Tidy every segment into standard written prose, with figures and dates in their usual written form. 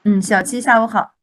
嗯，小七下午好。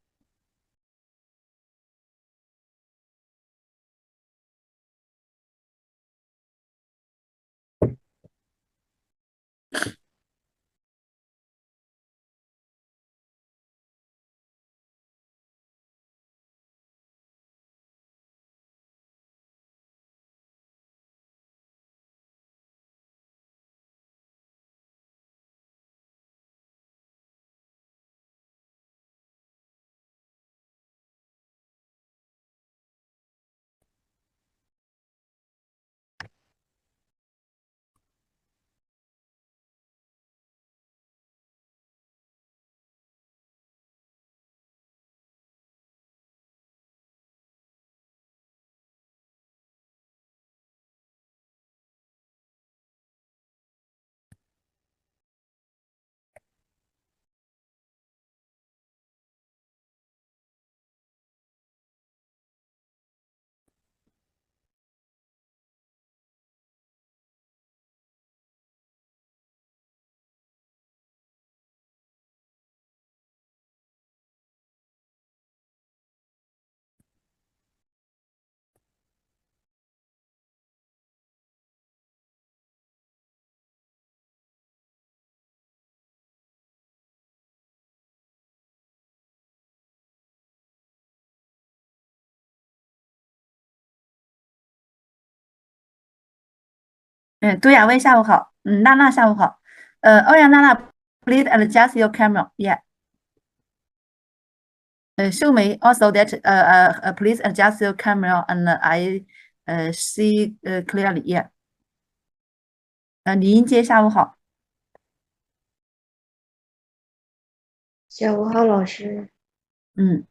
对呀，喂，下午好。娜娜下午好。欧阳娜娜，please adjust your camera. Yeah. 秀梅 also that please adjust your camera and I see clearly. Yeah. 李英杰下午好。下午好，老师。嗯，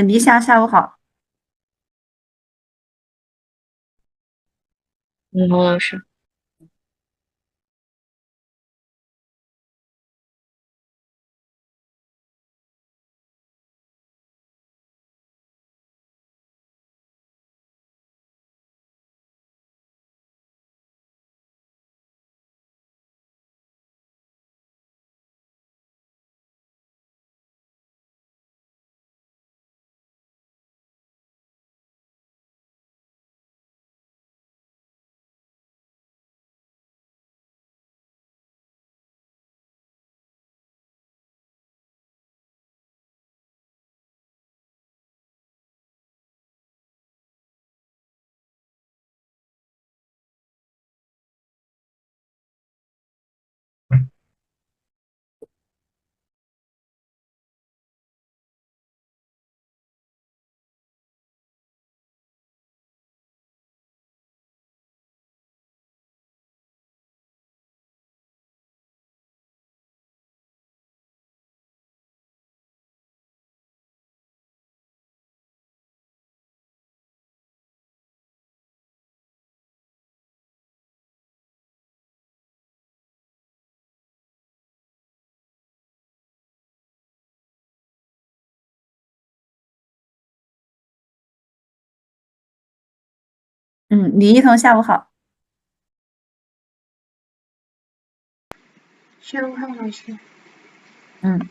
黎霞下午好。你好，老师。李一桐下午好。下午好，老师。嗯。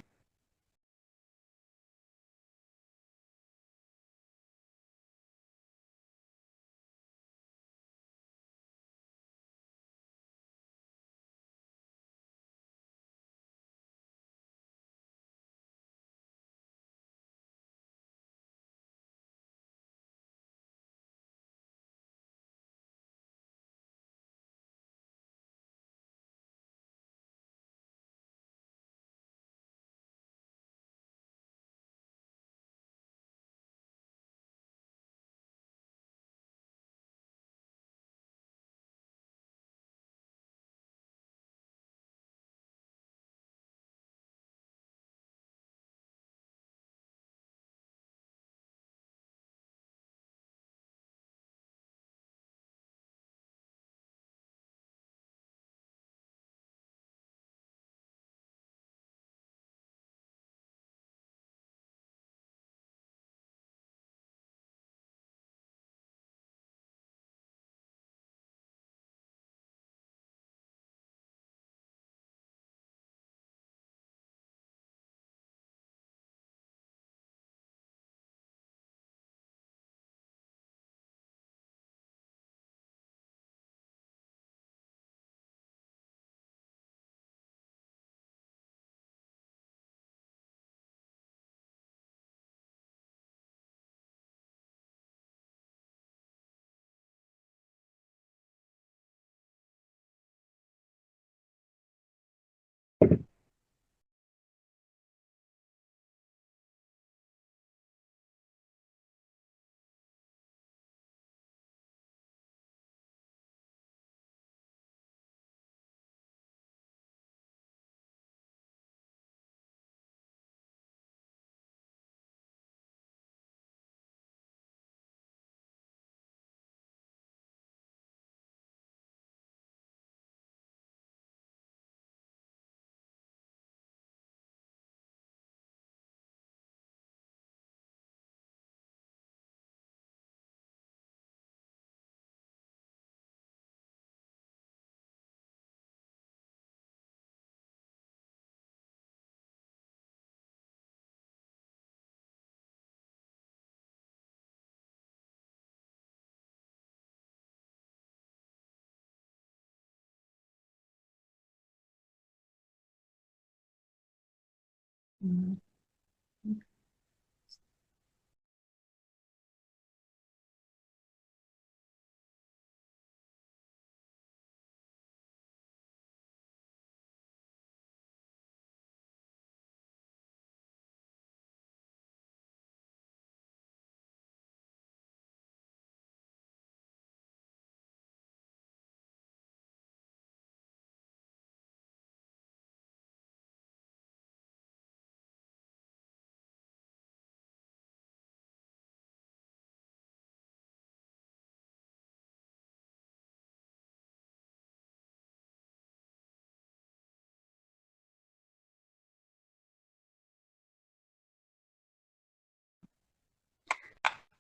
Mm.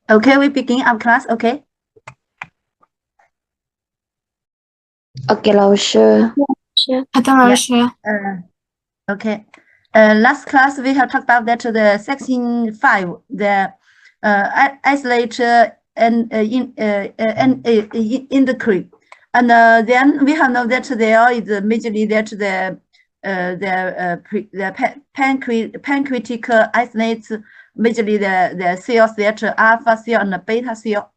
Okay, we begin our class. Okay. OK，老师。好的，老师。Okay. Last class we have talked about that the section 5, the isolate and endocrine, and then we have know that there is majorly that the pancreatic isolates majorly the cells that alpha cell and beta cell.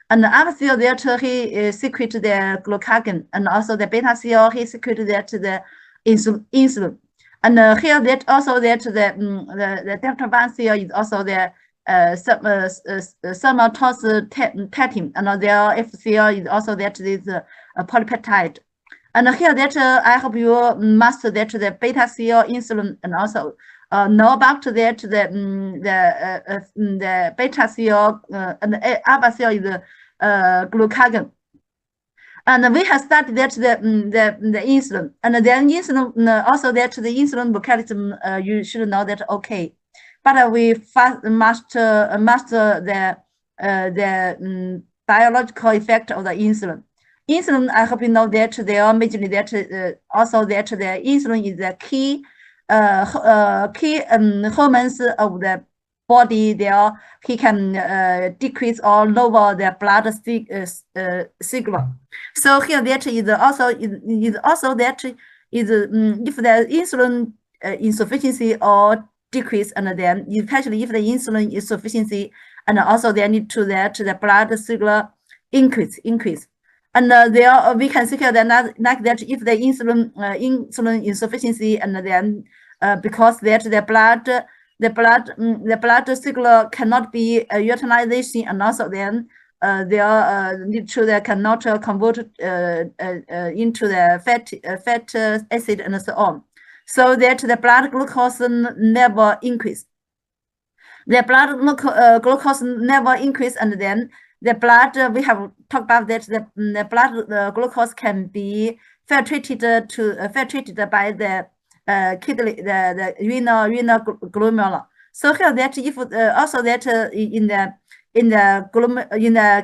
And the alpha cell that he secrete the glucagon, and also the beta cell he secrete that the insulin. And here that also that the delta 1 cell is also the somatositatin, and their F cell is also that is polypeptide. And here that I hope you master that the beta cell insulin, and also know about that the beta cell and the alpha cell is glucagon. And we have studied that the insulin, and then insulin also that the insulin mechanism you should know that okay, but we first must master the biological effect of the insulin. Insulin, I hope you know that they are majorly that also that the insulin is the key hormones of the body. There he can decrease or lower the blood sugar. So here that is also that is if the insulin insufficiency or decrease, and then especially if the insulin insufficiency, and also they need to that the blood sugar increase. And there we can see here that like that if the insulin insufficiency, and then because that the blood sugar cannot be utilization, and also then they are need to they cannot convert into the fat acid and so on, so that the blood glucose never increase. The blood glucose never increase, and then the blood we have talked about that the blood glucose can be filtrated by the kidney, the renal glomerular. So here that if also that in the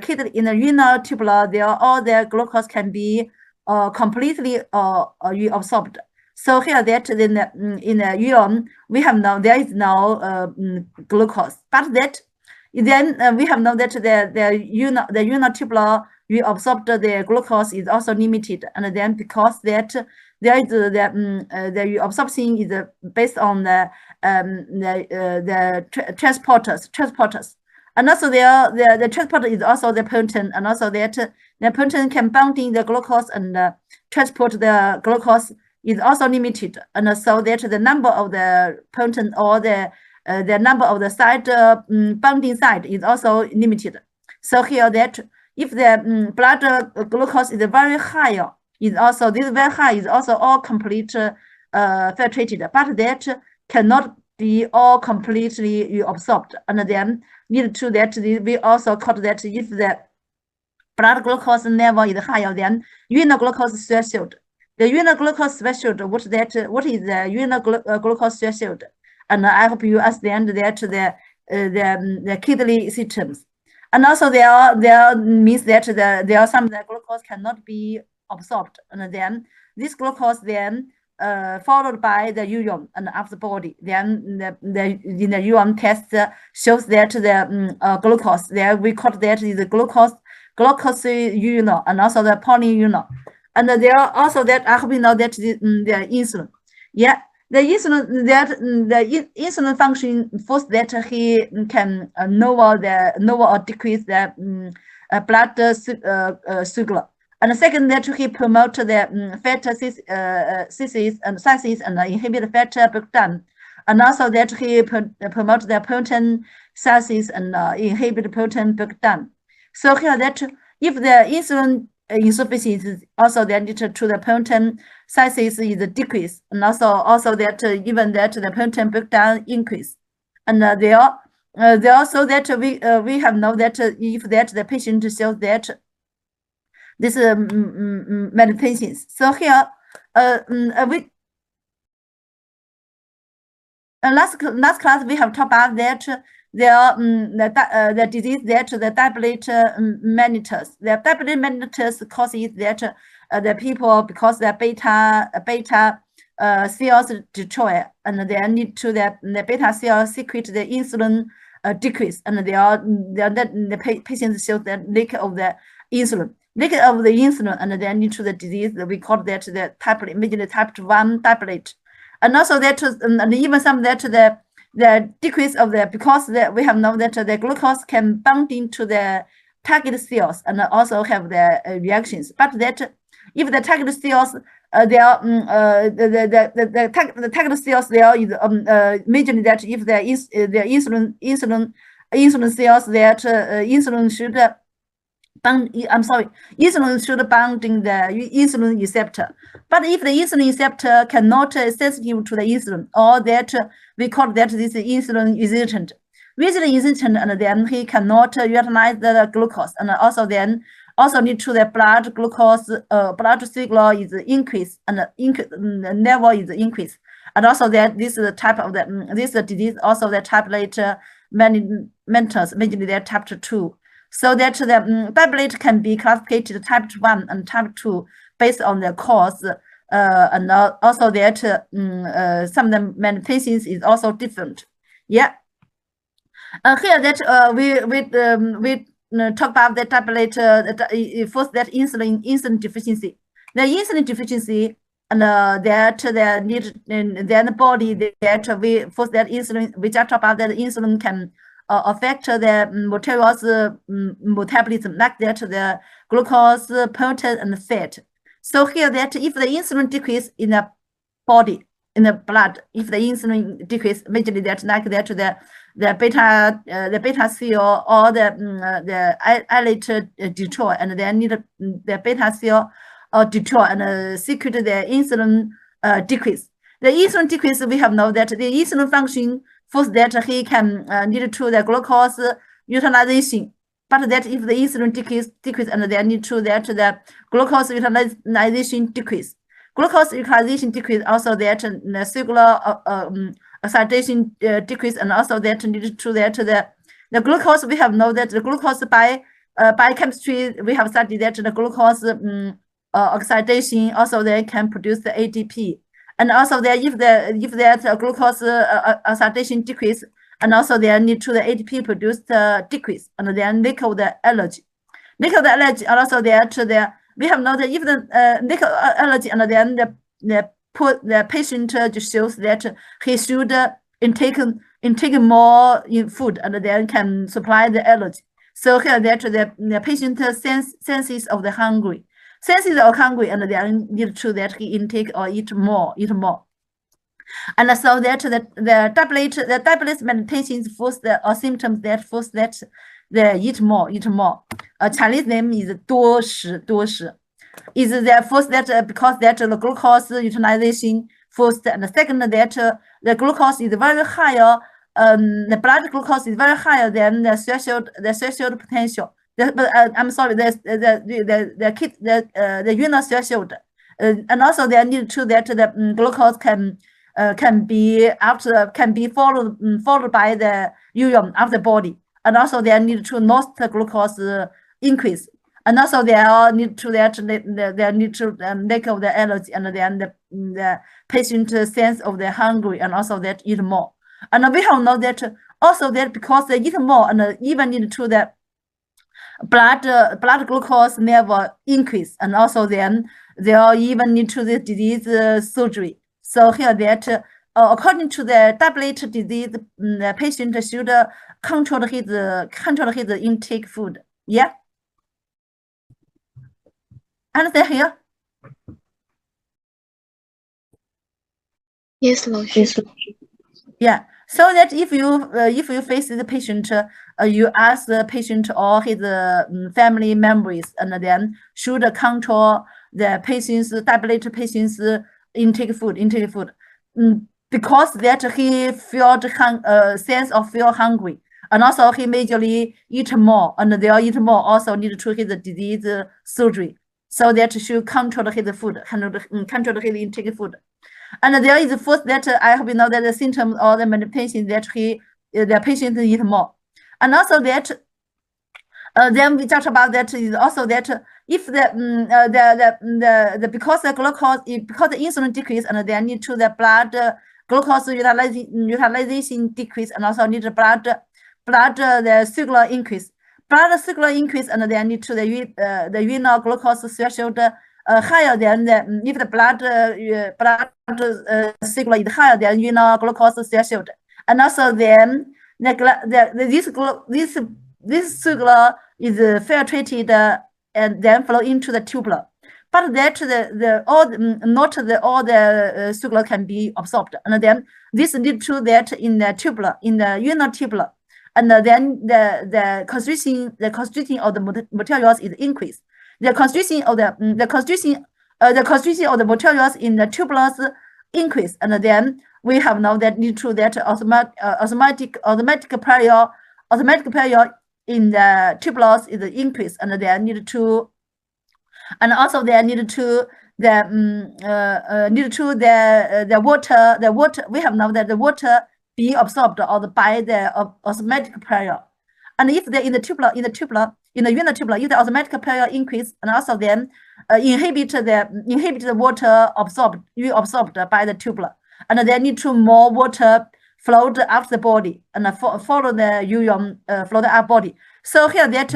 kidney, in the renal tubular, there all the glucose can be completely reabsorbed. So here that in the urine we have now there is no glucose, but that then we have known that the renal tubular reabsorbed the glucose is also limited, and then because that there is the reabsorption is based on the transporters, and also the transporter is also the protein, and also that the protein can binding the glucose and transport the glucose is also limited, and so that the number of the protein or the number of the side binding site is also limited. So here that if the blood glucose is very high, is also this very high is also all complete filtrated, but that cannot be all completely reabsorbed, and then need to that we also call that if the blood glucose level is higher than renal glucose threshold. The renal glucose threshold, what is the renal glucose threshold? And I hope you understand that the kidney systems, and also there means that there are some the glucose cannot be absorbed, and then this glucose then followed by the urine and after body, then in the urine test shows that the glucose there we call that is the glucose urinal, and also the polyurinal, and there are also that I hope you know that the insulin. Yeah, the insulin that the insulin function first that he can lower or decrease the blood sugar, and second that he promote the fat synthesis and inhibit fat breakdown, and also that he promote the protein synthesis and inhibit protein breakdown. So here that if the insulin insufficiency also then lead to the protein synthesis is decreased, and also that even that the protein breakdown increase, and there also that we have know that if that the patient shows that this medications. So here we last class we have talked about that the disease that the diabetes mellitus. The diabetes mellitus causes that the people, because the beta cells destroy, and they need to the beta cells secrete the insulin decrease, and the patients show the lack of the insulin. And then into the disease, we call that the immediately type 1 diabetes. And also that, and even some that the decrease of the, because we have known that the glucose can bind into the target cells and also have the reactions. But that if the target cells, they are the target cells, they are majorly that if the insulin cells that insulin should insulin should binding the insulin receptor. But if the insulin receptor cannot sensitive to the insulin, or that we call that this insulin resistant. And then he cannot utilize the glucose, and also need to the blood glucose, blood sugar is increased, and level is increased. And also that this type of this disease, also the type later mellitus, majorly that type 2. So that the diabetes can be classified type 1 and type 2 based on the cause, and also that some of the medications is also different. Yeah. Here that we talk about the diabetes first, that insulin deficiency. The insulin deficiency, and that the need then the body that we first that insulin, we just talk about that insulin can affect the materials metabolism, like that the glucose, protein, and fat. So here that if the insulin decrease in the body, in the blood, if the insulin decrease, majorly that like that the beta cell or the islet destroy, and then need the beta cell destroy and secrete the insulin decrease. The insulin decrease, we have know that the insulin function first that he can need to the glucose utilization, but that if the insulin decrease and then need to that the glucose utilization decrease. Glucose utilization decrease, also that the cellular oxidation decrease, and also that need to that the glucose, we have know that the glucose by chemistry, we have studied that the glucose oxidation also they can produce the ADP. And also that if that glucose oxidation decrease, and also they need to the ADP produce decrease, and then nickel the allergy. And also that we have noted if the nickel allergy, and then the patient just shows that he should intake more in food, and then can supply the allergy. So here that the patient senses of the hungry. Senses of hungry, and then need to that he intake or eat more. And so that the diabetes meditations first or symptoms that first that they eat more. Chinese name is 多食. Is the first that because that the glucose utilization first, and the second that the glucose is very higher. The blood glucose is very higher than the threshold potential. I'm sorry, the renal threshold, and also they need to that the glucose can be followed by the urine of the body, and also they need to lost the glucose increase, and also they all need to that they need to lack of the allergy, and then the patient sense of the hungry, and also that eat more. And we have know that also that because they eat more, and even need to the blood glucose level increase, and also then they all even need to the disease surgery. So here that according to the tablet disease, the patient should control his intake food. Yeah. Understand here? Yes, 老师。 Yes. Yeah. So that if you face the patient, you ask the patient or his family members, and then should control the patient's tablet patient's intake food. Because that he felt sense of feel hungry, and also he majorly eat more, and they'll eat more also need to his disease surgery, so that should control his food, control his intake food. And there is first that I hope you know that the symptoms or the manifestation that the patient eat more, and also that then we talked about that is also that if the because the glucose because the insulin decrease, and then need to the blood glucose utilization decrease, and also need the blood the sugar increase. Blood sugar increase, and then need to the renal glucose threshold higher than the if the blood sugar is higher than renal glucose threshold, and also then this sugar is filtrated and then flow into the tubular. But that not all the sugar can be absorbed, and then this lead to that in the tubular, in the renal tubular, and then the constriction of the materials is increased. The constriction of the constriction of the materials in the tubulars increase, and then we have now that lead to that automatic pressure in the tubulars is increased, and then need to, and also they need to the water we have now that the water be absorbed or by the osmotic pressure. And if they're in the renal tubular, if the osmotic pressure increase, and also then inhibit the water reabsorbed by the tubular, and they need to more water flowed out the body and follow the urine flow out body. So here that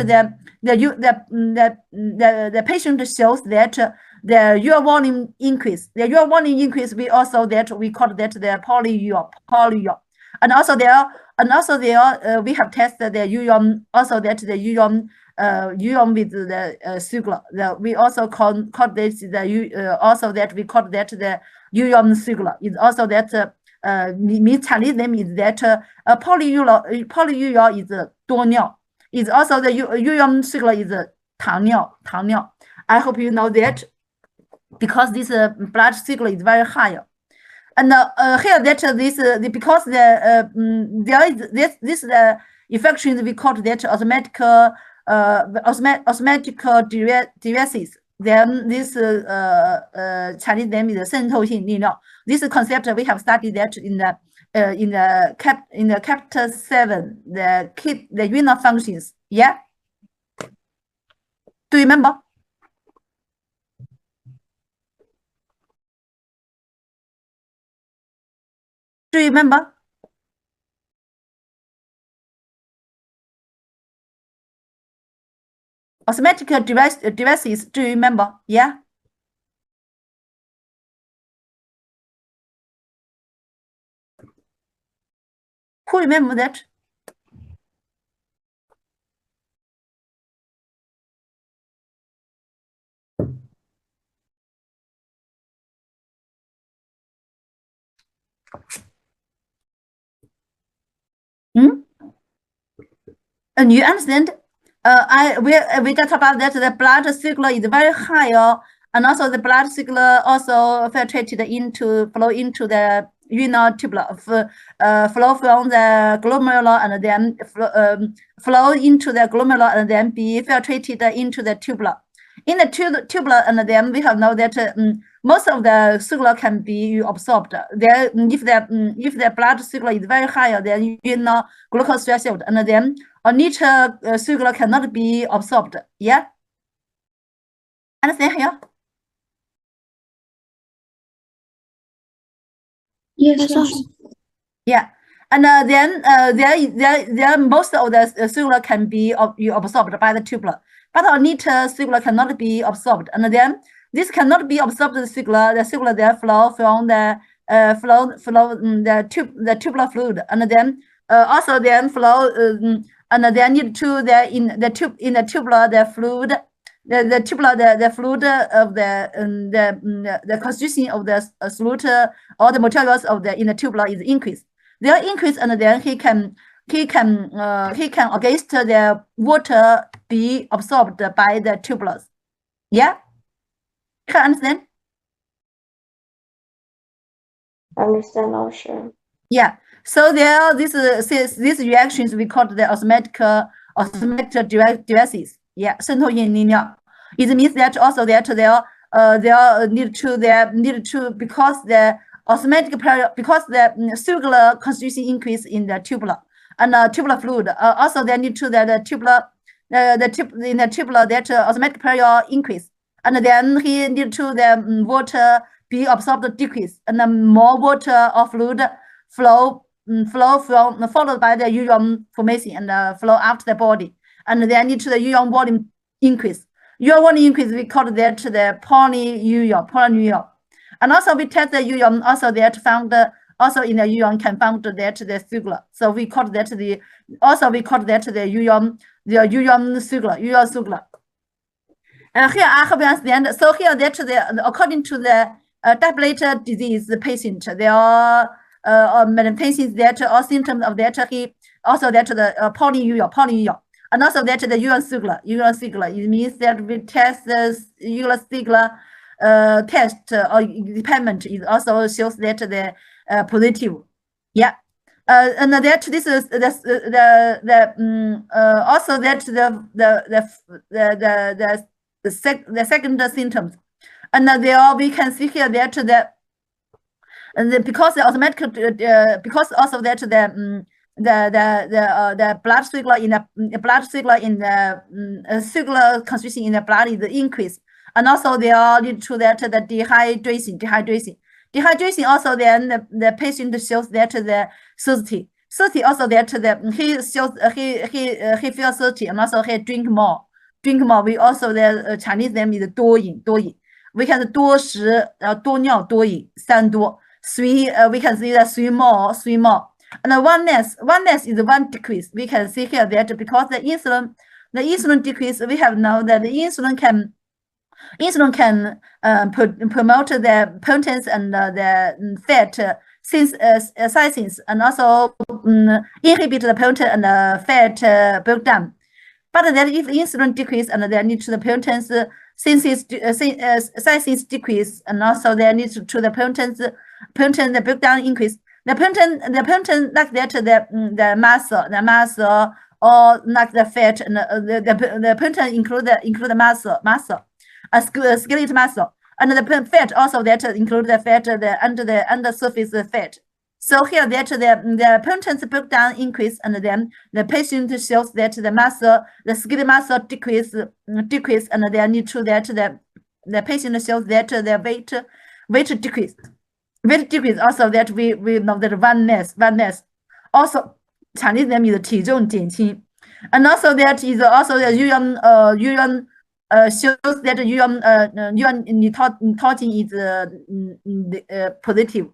the patient shows that the urine volume increase. The urine volume increase. We also that we call that the polyuria. And also there we have tested the urine, also that the urine with the sugar. We also call this the also that we call that the urine sugar. Is also that means Chinese name is that polyuria is 多尿. Is also the urine sugar is 糖尿. I hope you know that because this blood sugar is very high. And here that because there is this infection we call that osmotic devices. Then this Chinese name is 渗透性利尿. This concept we have studied that in the chapter 7, the renal functions. Yeah. Do you remember? Do you remember? Osmotic devices, do you remember? Yeah. Who remember that? And you understand? We talked about that the blood sugar is very high, and also the blood sugar also filtrated flow into the renal tubular, flow from the glomerular, and then flow into the glomerular, and then be filtrated into the tubular. In the tubular, and then we have know that most of the sugar can be absorbed. There, if the blood sugar is very high, then renal glucose threshold, and then liter sugar cannot be absorbed. Yeah. Understand here? Yes, 老师。 Yeah. And then there most of the sugar can be absorbed by the tubular, but a liter sugar cannot be absorbed. And then this cannot be absorbed the sugar there flow from the the tubular fluid, and then also then flow, and then need to in the tubular the fluid. The tubular the fluid of the constitution of the fluid or the materials of the in the tubular is increased. They are increased, and then he can against the water be absorbed by the tubulars. Yeah, can understand? Understand, 老师。 Yeah. So there are these reactions we call the osmotic devices. Yeah, 渗透引力量. It means that also that they need to because the osmotic because the cellular constitution increase in the tubular and tubular fluid. Also they need to the tubular in the tubular that osmotic pressure increase, and then he need to the water be absorbed decrease, and more water or fluid flow from followed by the urine formation and flow after the body, and then need to the urine volume increase. Urine volume increase, we call that the polyuria. And also we test the urine, also that found also in the urine can found that the sugar. So we call that the urine sugar. Here I hope you understand. So here that the according to the diabetes disease patient, there are many patients that all symptoms of that he also that the polyuria, and also that the urine sugar. It means that we test the urine sugar test or department is also shows that the positive. Yeah. And that this is also that the second symptoms, and there we can see here that because the automatic because also that the blood sugar in the sugar concentration in the blood is increased, and also they are lead to that the dehydration also then the patient shows that the thirsty also that he shows he feels thirsty, and also he drink more. We also the Chinese name is 多饮 we can 多食多尿多饮三多 three we can see that three more and oneness is one decrease. We can see here that because the insulin decrease, we have now that the insulin can promote the potence and the fat synthesis, and also inhibit the protein and fat breakdown. But then if insulin decrease and then need to the potence synthesis decrease, and also there needs to the protein the breakdown increase. The protein like that the muscle or like the fat, and the protein include the muscle skeletal muscle, and the fat also that include the fat under the surface fat. So here that the protein breakdown increase, and then the patient shows that the skeletal muscle decrease, and then need to that the patient shows that the weight decrease. Weight decrease also that we know that oneness. Also Chinese name is 体重减轻, and also that is also the urine shows that urine nitrogen is positive.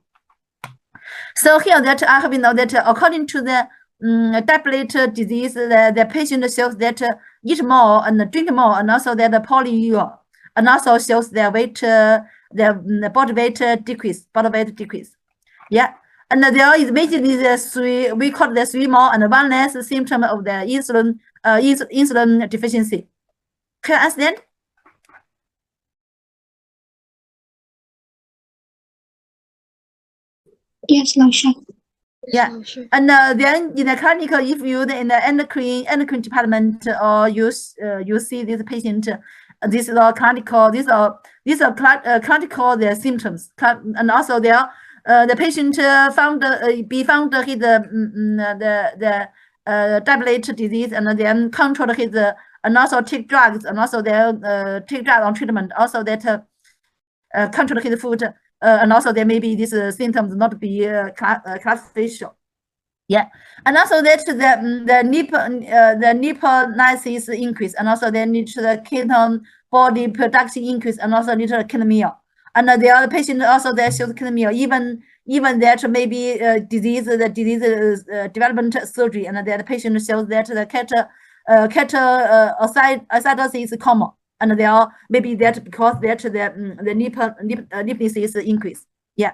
So here that I have know that according to the diabetes disease, the patient shows that eat more and drink more, and also that the polyuria, and also shows their weight, the body weight decrease. Yeah, and there is basically the three, we call the three more and one less symptom of the insulin deficiency. Can you understand? Yes, 老师. Yeah, and then in the clinical, if you in the endocrine department, or you see this patient, this is all clinical. These are clinical the symptoms, and also there the patient found his the diabetes disease, and then control his and also take drugs, and also they take drug on treatment. Also that control his food. And also there may be these symptoms not be classification. Yeah, and also that the lipolysis increase, and also they need to the ketone body production increase, and also need to kinemia. And the other patient also they show kinemia even that maybe disease development surgery, and that the patient shows that the acidosis is common, and they are maybe that because that the lipase is increased. Yeah.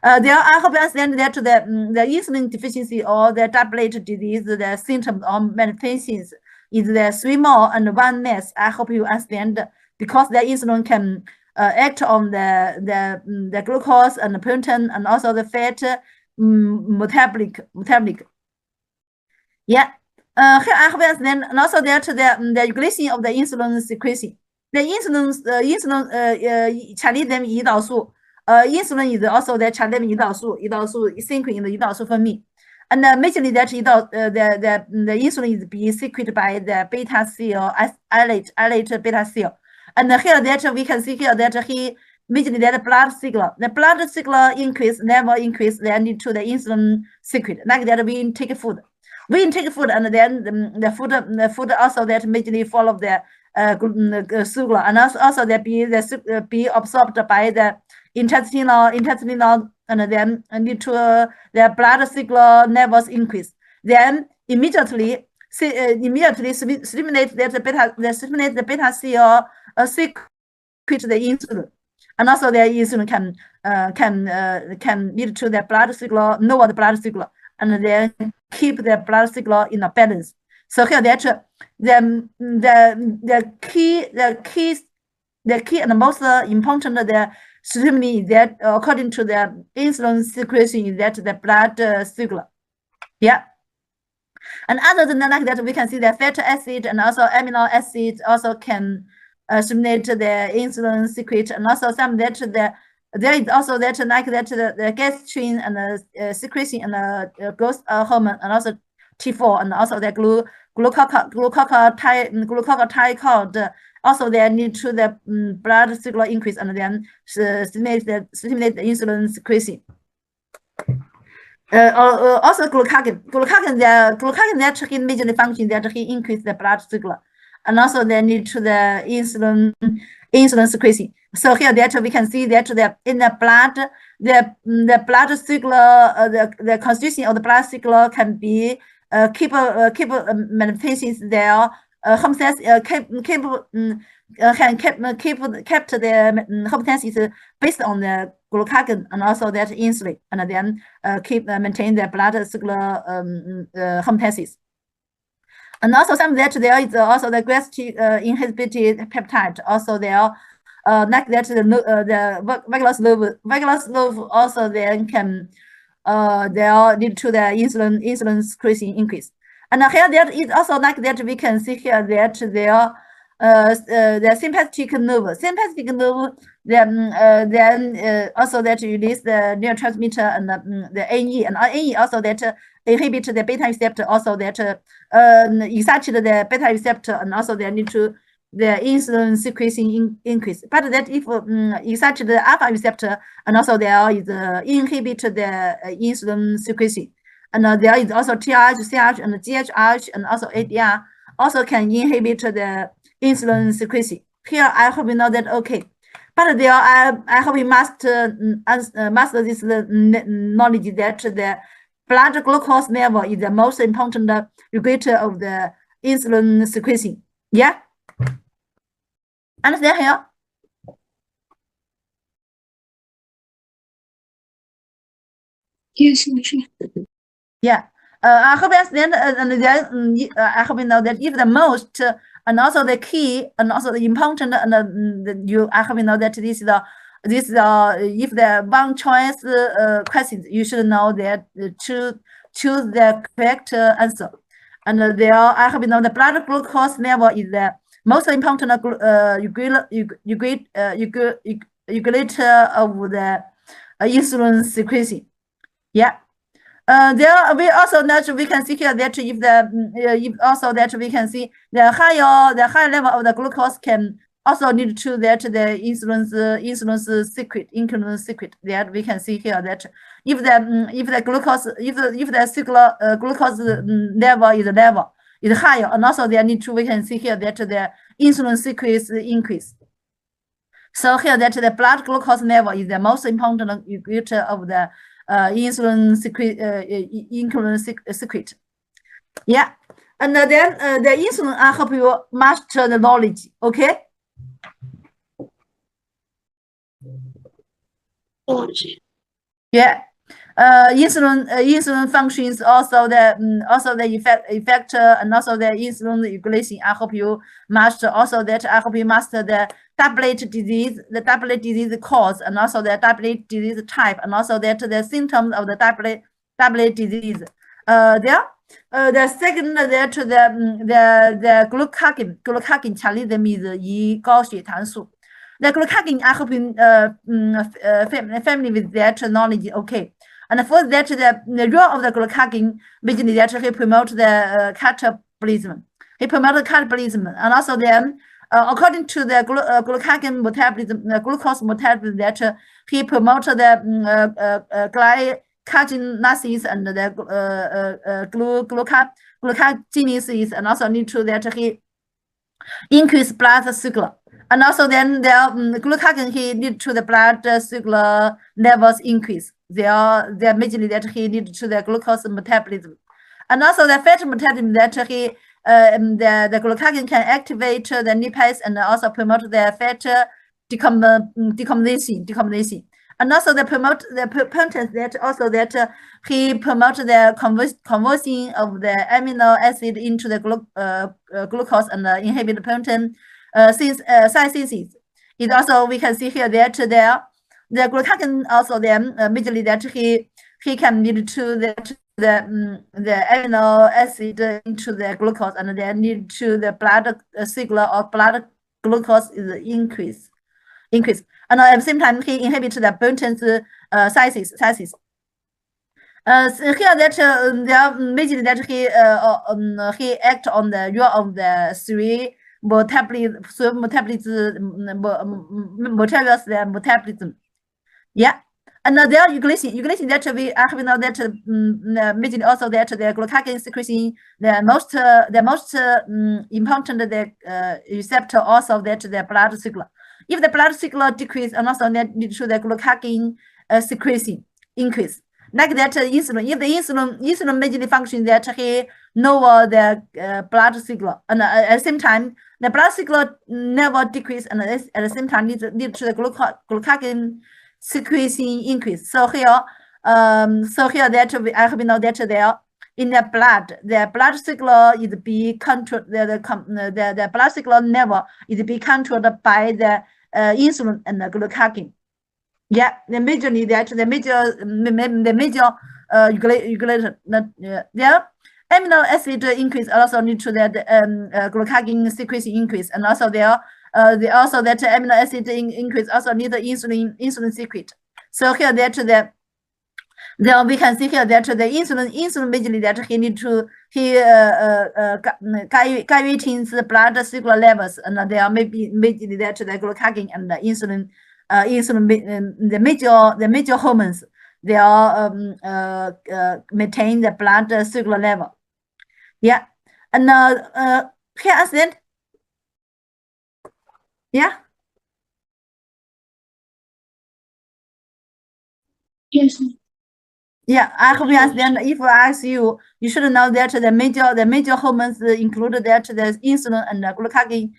There, I hope you understand that the insulin deficiency or the double disease, the symptoms or manifestations is the 3 more and 1 less. I hope you understand, because the insulin can act on the glucose and the protein and also the fat metabolic. Yeah. Here I hope you understand, and also that the regulation of the insulin secretion. The insulin Chinese name 胰岛素. Insulin is also the Chinese name 胰岛素 secret in the 胰岛素分泌. And majorly that the insulin is being secreted by the beta cell, islet beta cell. And here that we can see here that he majorly that blood sugar. The blood sugar increase, level increase, then lead to the insulin secret. Like that we take food. We intake food, and then the food also that majorly follow the sugar, and also that be absorbed by the intestinal, and then lead to the blood sugar levels increase. Then immediately stimulate the beta cell secrete the insulin, and also the insulin can lead to the blood sugar, lower the blood sugar, and then keep the blood sugar in a balance. So here that the key and most important the stimuli is that according to the insulin secretion is that the blood sugar. Yeah. And other than like that, we can see the fatty acid and also amino acids also can stimulate the insulin secret, and also some that there is also that like that the gastrin and the secretion and the growth hormone, and also T4, and also the glucocorticoid also they need to the blood sugar increase, and then stimulate the insulin secretion. Also glucagon that he majorly function that he increase the blood sugar, and also they need to the insulin secretion. So here that we can see that in the blood, the blood sugar, the constitution of the blood sugar can be keep manifestations there. Homeostasis kept the homeostasis based on the glucagon and also that insulin, and then maintain the blood sugar homeostasis. And also some that there is also the gastric inhibited peptide. Also there, like that the vagus nerve also then can they lead to the insulin secretion increase. And here there is also like that we can see here that there the sympathetic nerve then also that release the neurotransmitter and the AE, and AE also that inhibit the beta receptor, also that excite the beta receptor, and also they need to the insulin secretion increase. But that if excite the alpha receptor, and also there is inhibit the insulin secretion, and there is also TRH, CRH, and GHRH, and also ADR also can inhibit the insulin secretion. Here I hope you know that okay. But there, I hope you must master this knowledge that the blood glucose level is the most important regulator of the insulin secretion. Yeah? Understand here? Yes, Michelle. Yeah. I hope you understand, and then I hope you know that if the most and also the key and also the important, and I hope you know that this is if the one choice questions, you should know that choose the correct answer. And there, I hope you know the blood glucose level is the most important regulator of the insulin secretion. Yeah. There we also that we can see here that if also that we can see the higher level of the glucose can also lead to that the insulin secret that we can see here that if the glucose if the sugar glucose level is higher, and also there need to we can see here that the insulin secret increase. So here that the blood glucose level is the most important regulator of the insulin secrete. Yeah, and then the insulin help you master the knowledge. Okay. Yeah. Insulin functions also the effector and also the insulin regulation. I hope you master also that. I hope you master the doublet disease cause, and also the doublet disease type, and also that the symptoms of the doublet disease. The second that the glucagon mechanism is 以高血糖素。The glucagon I hope you family with that knowledge. Okay. And for that, the role of the glucagon basically that he promote the catabolism. He promote the catabolism, and also then, according to the glucagon metabolism, glucose metabolism, that he promoted the glycogenolysis and the glucogenesis, and also need to that he increase blood sugar. And also then the glucagon he need to the blood sugar levels increase. They are majorly that he need to the glucose metabolism. And also the fat metabolism that he the glucagon can activate the lipids and also promote the fat decomposition. And also the potence that also that he promote the conversion of the amino acid into the glucose and inhibit protein synthesis. It also we can see here that the glucagon also then majorly that he can lead to the amino acid into the glucose, and then lead to the blood sugar or blood glucose is increase. And at the same time he inhibits the protein synthesis. So here that majorly that he act on the role of the three metabolism. Yeah. And there regulation that we have know that majorly also that the glucagon secretion the most important the receptor also that the blood sugar. If the blood sugar decrease, and also that lead to the glucagon secretion increase. Like that insulin, if the insulin majorly function that he lower the blood sugar, and at the same time the blood sugar never decrease, and at the same time lead to the glucagon secretion increase. So here that I have know that there in the blood sugar is be controlled. The blood sugar level is be controlled by the insulin and the glucagon. Yeah, the major regulator. Yeah, amino acid increase also need to that glucagon secretion increase, and also there also that amino acid increase also need the insulin secrete. So here that then we can see here that the insulin majorly that he need to guiding the blood sugar levels, and there may be majorly that the glucagon and the insulin the major hormones they are maintain the blood sugar level. Yeah, and here understand. Yeah. Yes. Yeah, I hope you understand. If I ask you, you should know that the major hormones include that the insulin and the glucagon.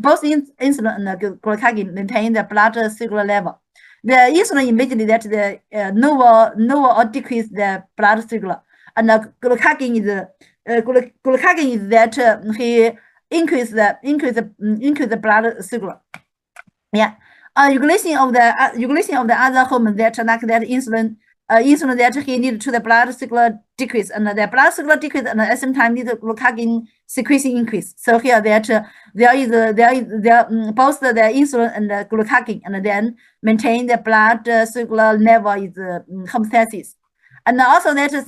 Both insulin and the glucagon maintain the blood sugar level. The insulin immediately that the lower or decrease the blood sugar, and the glucagon is that he increase the blood sugar. Yeah. Regulation of the other hormone that like that insulin that he need to the blood sugar decrease, and the blood sugar decrease, and at the same time need the glucagon secretion increase. So here that there is both the insulin and the glucagon, and then maintain the blood sugar level is homeostasis. And also that is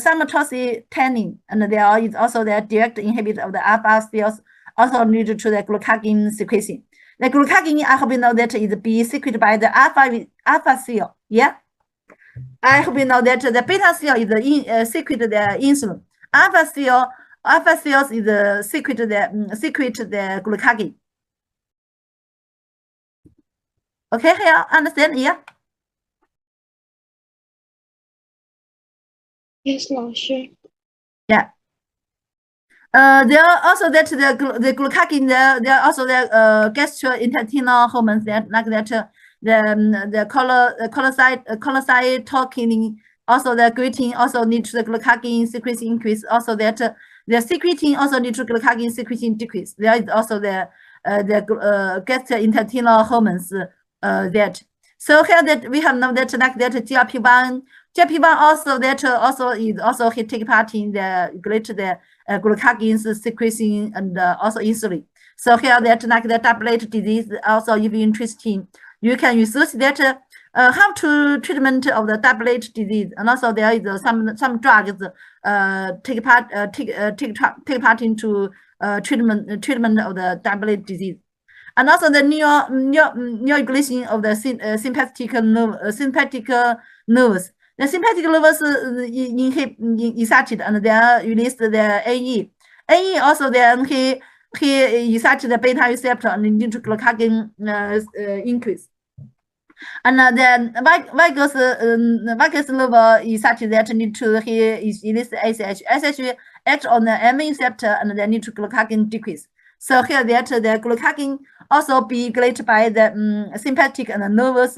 somatostatin, and there is also the direct inhibitor of the alpha cells also need to the glucagon secretion. The glucagon, I hope you know that is be secreted by the alpha cell. Yeah. I hope you know that the beta cell is secret the insulin. Alpha cells is secret the glucagon. Okay, here understand? Yeah. Yes, 老师。 Yeah. There are also that the glucagon, there are also the gastrointestinal hormones that like that the cholecytokinin, also the glutein also need to the glucagon secretion increase. Also that the secretin also need to glucagon secretion decrease. There is also the gastrointestinal hormones that. So here that we have now that like that GLP-1 also that also is also he take part in the regulate the glucagon secretion and also insulin. So here that like the tablet disease also if you're interested, you can research that how to treatment of the tablet disease, and also there is some drugs take part into treatment of the tablet disease. And also the neoregulation of the sympathetic nerves. The sympathetic nerves excited and then released the AE. AE also then he excited the beta receptor and lead to glucagon increase. And then vagus nerve is such that need to release ACH. ACH act on the M receptor and then need to glucagon decrease. So here that the glucagon also be regulated by the sympathetic and nervous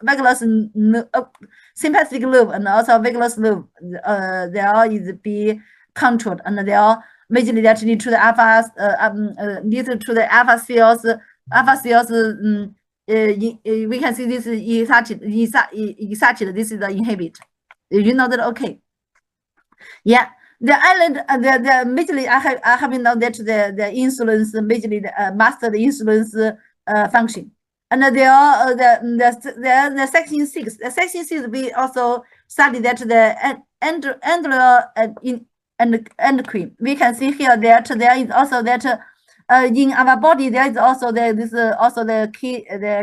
vagus sympathetic nerve and also vagus nerve. They all is be controlled and they are majorly that need to the alpha lead to the alpha cells. We can see this is this is the inhibit. You know that, okay? Yeah. The island, the majorly I have know that the insulin's majorly master the insulin's function, and there are the section 6. The section 6 we also study that the endocrine. We can see here that there is also that in our body there is also this also the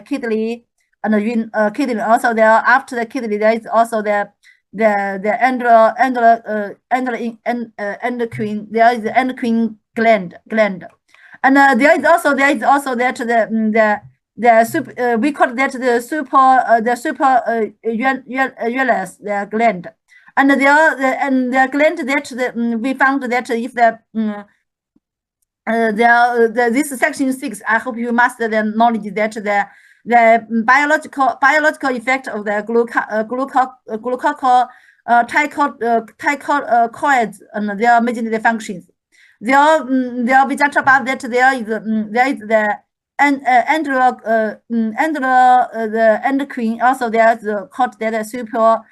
kidney and the kidney. Also there after the kidney there is also the endocrine. There is the endocrine gland, and there is also that we call that the super uterus the gland, and the gland that we found that if this section 6, I hope you master the knowledge that the biological effect of the glucocorticoids and their major functions. There we just about that there is the the endocrine. Also there is called that super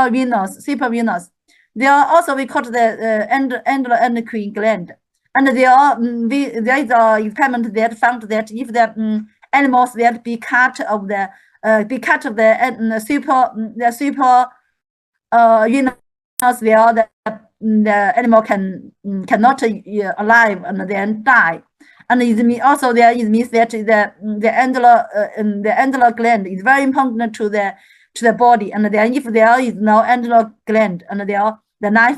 venous. There also we call the endocrine gland. And there is a experiment that found that if the animals that be cut of the super venous, where the animal cannot alive and then die. And it means also there it means that the endocrine gland is very important to the body. And then if there is no endocrine gland and the knife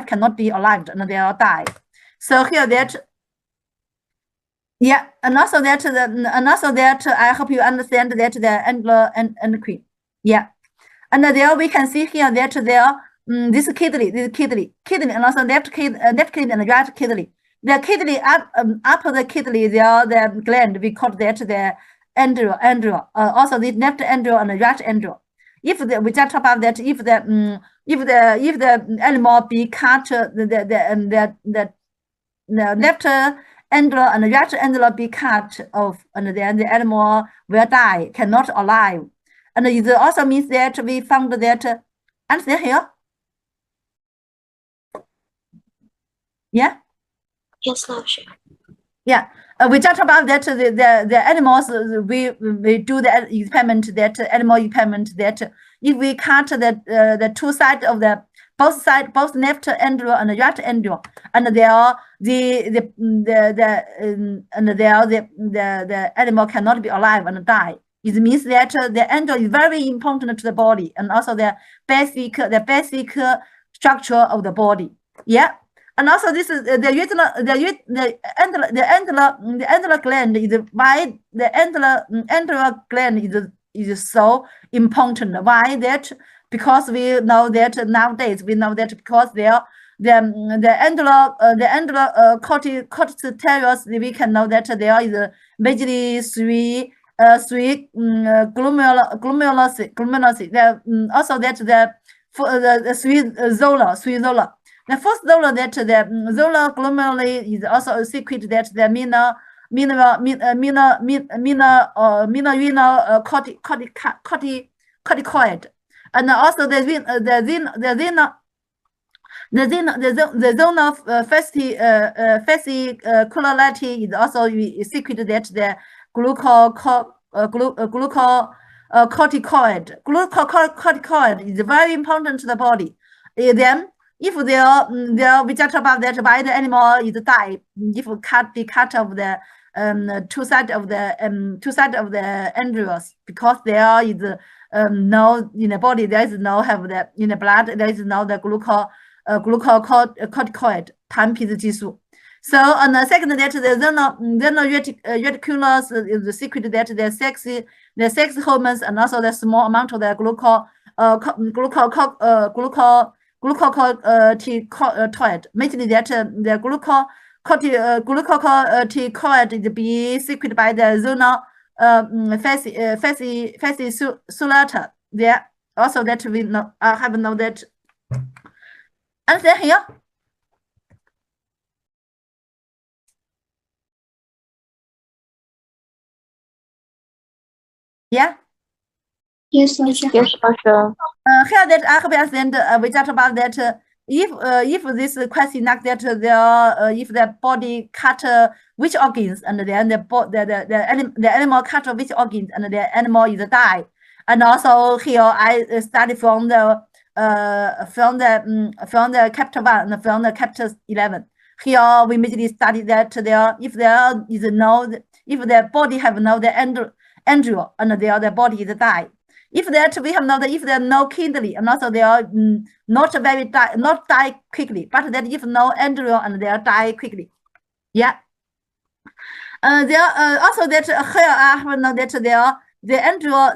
cannot be alive and they all die. So here that, yeah, and also that I hope you understand that the endocrine, yeah, and there we can see here that there this kidney, and also left kidney and right kidney. The kidney upper the kidney, the gland we call that the andro. Also the left andro and the right andro. If we just talk about that, if the animal be cut, the left andro and the right andro be cut off, and then the animal will die, cannot alive. And it also means that we found that, understand here? Yeah? Yes, 老师。 Yeah. We talked about that the animals, we do the experiment, that animal experiment, that if we cut the two sides of both left andro and right andro, and the animal cannot be alive and die. It means that the andro is very important to the body, and also the basic structure of the body. Yeah. And also this is the antler gland is why the antler gland is so important. Why that because we know that nowadays because the corticosteroids, we can know that there is majorly three glomerulus. Also that the three zola. The first zola, that the zola glomeruli is also a secret that the corticoid, and also the zone of fascicularity is also a secret that the glucocorticoid is very important to the body. Then, if we just about that why the animal is die, if be cut of the two sides of the embryos, because there is no in the body, there is no have the in the blood, there is no the glucocorticoid 弹皮质激素. So, and the second, that the reticulus is the secret that the sex hormones, and also the small amount of the glucocorticoid, mainly that the glucocorticoid is be secreted by the zona fasciculata. There also that we know, have know that. Understand here? Yeah. Yes, Lasha. Yes, Lasha. Here that I have understand. We just about that. If this question like that, if the body cut which organs, and then the animal cut which organs, and the animal is die. And also here I study from the chapter 1 and from the chapter 11. Here we immediately study that if there is if the body have the embryo, and the body is die. If that we have if there are no kidney, and also they are not die quickly, but that if no embryo, and they are die quickly. Yeah. There also that here I have know that the embryo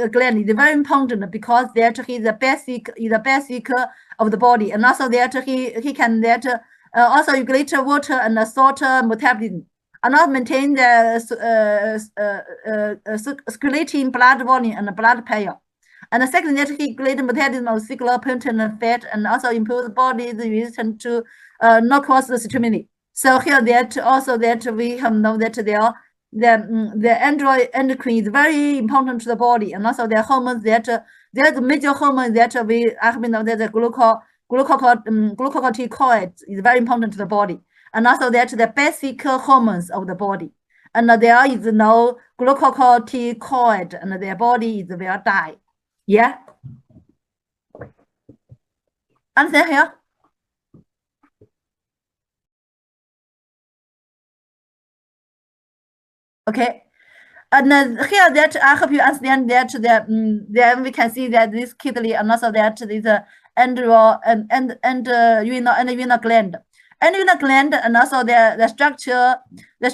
gland is very important, because that he is the basic of the body, and also that he can also regulate water and salt metabolism, and not maintain the circulating blood volume and blood pressure. And the second, that he regulate metabolism of circular protein and fat, and also improve the body's resistance to knock-out stimuli. So here that also that we have know that the endocrine is very important to the body, and also the hormones that there's major hormone that we have know that the glucocorticoid is very important to the body, and also that the basic hormones of the body, and there is no glucocorticoid, and their body is will die. Yeah. Understand here? Okay. And here that I hope you understand that then we can see that this kidney, and also that this renal gland. Renal gland, and also the structure, his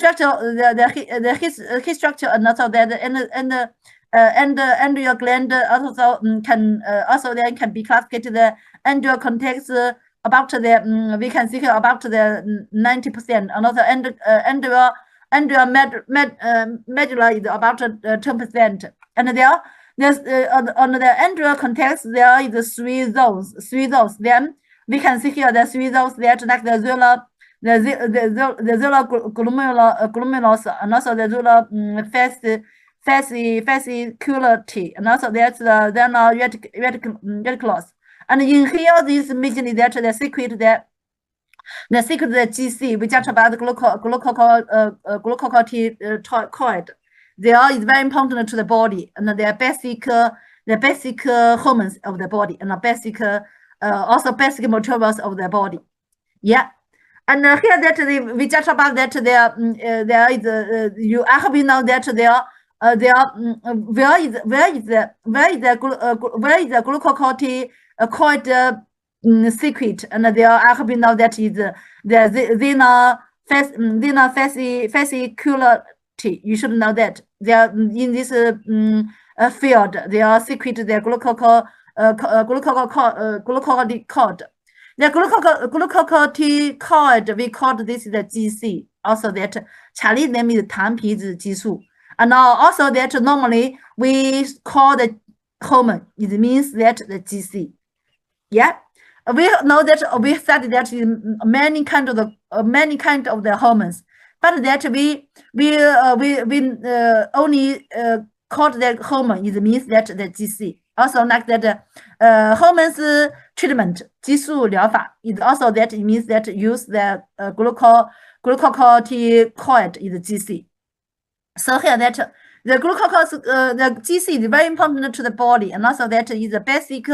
structure, and also that renal gland also can then can be classified the renal context about the we can see here about the 90%, and also medulla is about 10%, and there's on the endocrine context there is three zones. Then we can see here the three zones that like the zola, glomerulus, and also the zola fascicularity, and also that's the reticulus. And in here, this immediately that the secret that. The secret the GC, we just about the glucocorticoid. They are is very important to the body, and they are basic hormones of the body, and basic also basic materials of the body. Yeah. And here that we just about that there is you I hope you know that where is the glucocorticoid secret, and there I hope you know that is the vena fascicularity. You should know that they are in this field. They are secret the glucocorticoid. The glucocorticoid, we call this the GC. Also that Chinese name is 糖皮质激素. And also that normally we call the hormone. It means that the GC. Yeah. We know that we studied that in many kind of the hormones, but that we only called that hormone. It means that the GC. Also like that hormones treatment 激素疗法 is also that it means that use the glucocorticoid is GC. So here that the the GC is very important to the body, and also that is the basic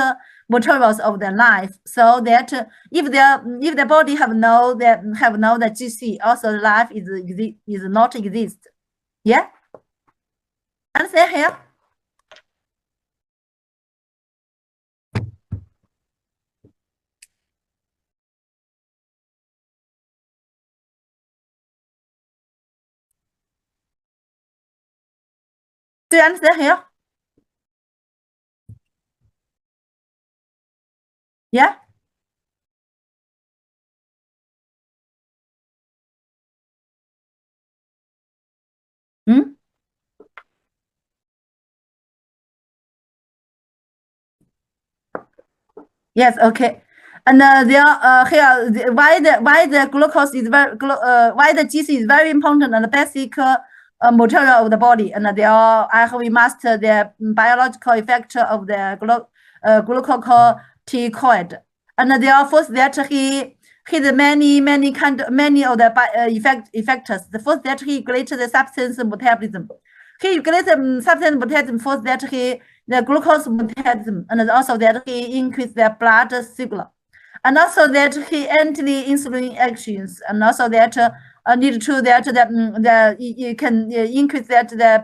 materials of the life. So that if the body have no the GC, also life is not exist. Yeah, understand here? Do you understand here? Yeah. Hmm? Yes, okay. And there here why the glucose is why the GC is very important and the basic material of the body, and there I hope we master the biological effect of the glucocorticoid. And there first that he the many of the effectors. The first that he regulates the substance metabolism. He regulates substance metabolism first that he the glucose metabolism, and also that he increase the blood sugar, and also that he anti-insulin actions, and also that need to that you can increase that the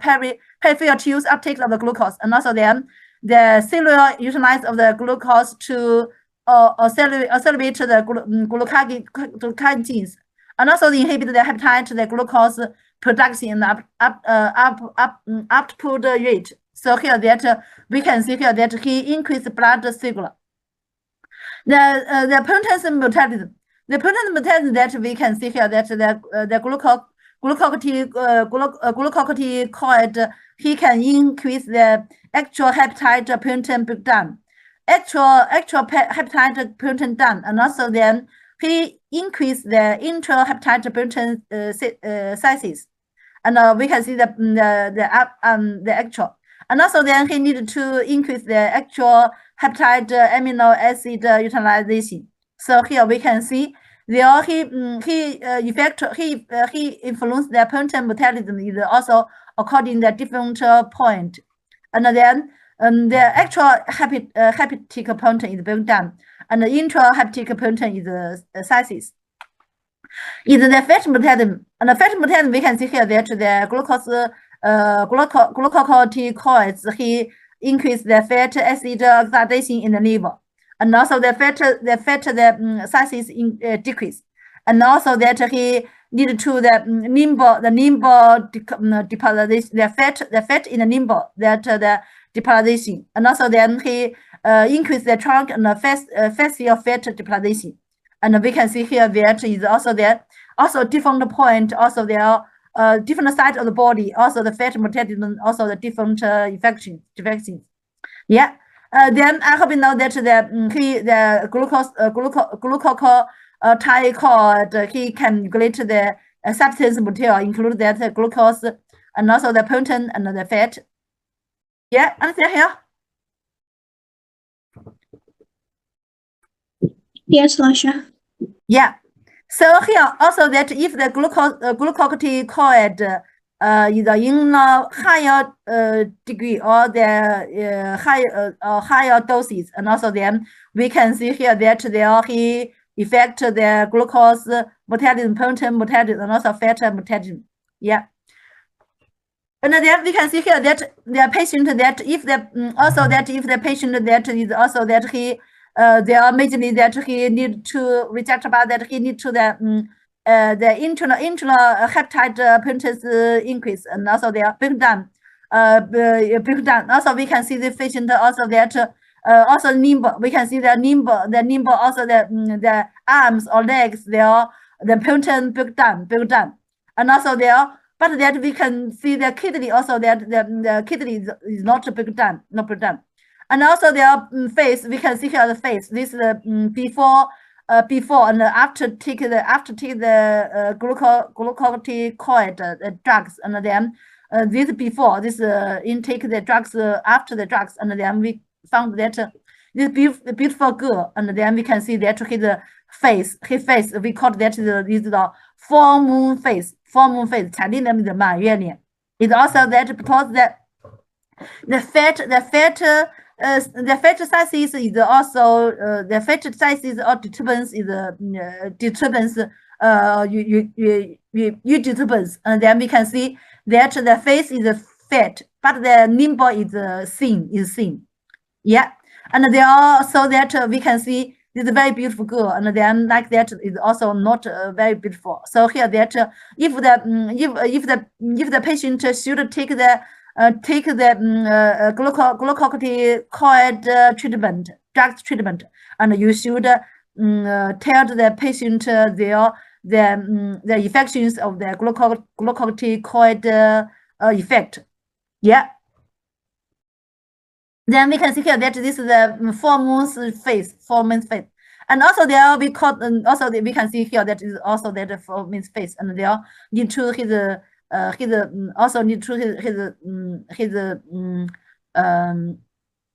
peripheral tissues uptake of the glucose, and also then the cellular utilize of the glucose to accelerate the glucagon and also inhibit the hepatite the glucose production and output rate. So here that we can see here that he increased blood sugar. The potassium metabolism. The potassium metabolism that we can see here that the glucocorticoid he can increase the actual hepatite protein breakdown, actual hepatite protein down, and also then he increase the intrahepatite protein sizes, and we can see the actual. And also then he needed to increase the actual hepatide amino acid utilization. So here we can see there he influenced the protein metabolism is also according to different point. And then the actual hepatic protein is broken down, and the intrahepatic protein is sizes. Is the fat metabolism, and the fat metabolism we can see here that the glucocorticoids he increase the fat acid oxidation in the liver, and also the fat sizes decrease, and also that he lead to the liver depolarization, the fat in the liver that the depolarization, and also then he increase the trunk and the fascial fat depolarization. And we can see here that is also there also different point, also there are different sides of the body, also the fat metabolism, also the different infections. Yeah. Then I hope you know that the glucocorticoid he can regulate the substance material, include that glucose and also the protein and the fat. Yeah, understand here? Yes, 老师. Yeah. So here also that if the glucocorticoid is in a higher degree or the higher doses, and also then we can see here that he affect the glucose metabolism, protein metabolism, and also fat metabolism. Yeah. And then we can see here that the patient that if the also that if the patient that is also that he there are majorly that he need to reject about that he need to the internal hepatite proteins increase, and also they are breakdown. Also we can see the patient also that Also limb, we can see the limb also the arms or legs, the protein broke down. And also but that we can see the kidney also, that the kidney is not broken down. And also their face, we can see here the face. This is before and after take the glucocorticoid drugs, and then this before this intake the drugs after the drugs, and then we found that this beautiful girl, and then we can see that his face, we call that is the full moon face. 产地的满月脸. It's also that because the fat sizes is also the fat sizes or disturbance is disturbance disturbance, and then we can see that the face is fat, but the limb is thin. Yeah, and they also that we can see this very beautiful girl, and then like that is also not very beautiful. So here that if the patient should take the glucocorticoid drug treatment, and you should tell the patient the effects of the glucocorticoid effect. Yeah. Then we can see here that this is the 4 moons face. And also there we call, also we can see here that is also that 4 moons face, and there need to his also need to his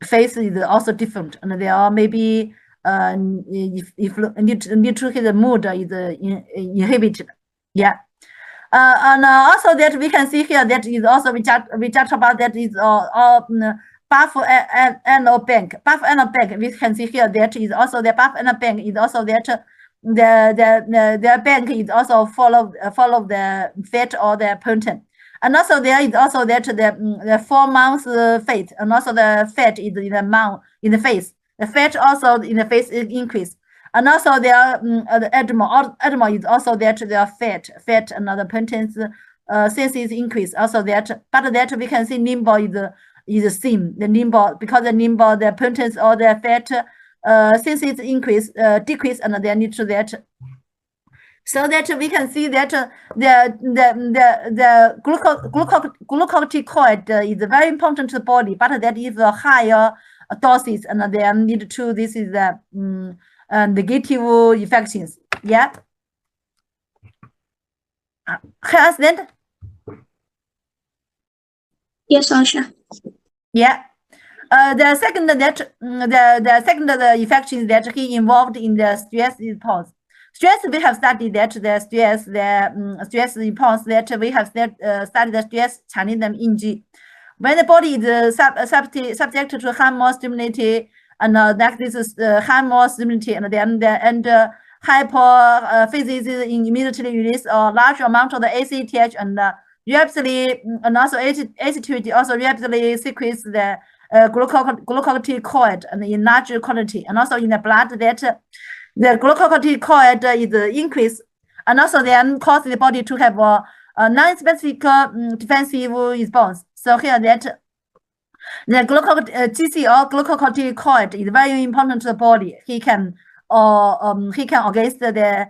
face is also different, and there are maybe if need to his mood is inhibited. Yeah. And also that we can see here that is also we talked about that is BAF annual bank. BAF annual bank, we can see here that is also the BAF annual bank is also that the bank is also follow the fat or the protein. And also there is also that the 4 months fat, and also the fat is in the face. The fat also in the face is increased. And also there the edema is also that the fat and the proteins senses increase also that, but that we can see limb is thin. The limb, because the limb, the proteins or the fat senses decrease, and then need to that. So that we can see that the glucocorticoid is very important to the body, but that is a higher doses, and then need to, this is the negative effects. Yeah. Understand? Yes, Asha. Yeah. The second that the second effect is that he involved in the stress response. Stress, we have studied that the stress response, that we have studied the stress Chinese NG. When the body is subject to harmful stimuli, and like this is harmful stimuli, and then the hypophysis immediately release a large amount of the ACTH, and rapidly, and also ACTH also rapidly secretes the glucocorticoid, and in large quantity, and also in the blood that the glucocorticoid is increased, and also then cause the body to have a non-specific defensive response. So here that the GC or glucocorticoid is very important to the body. He can against the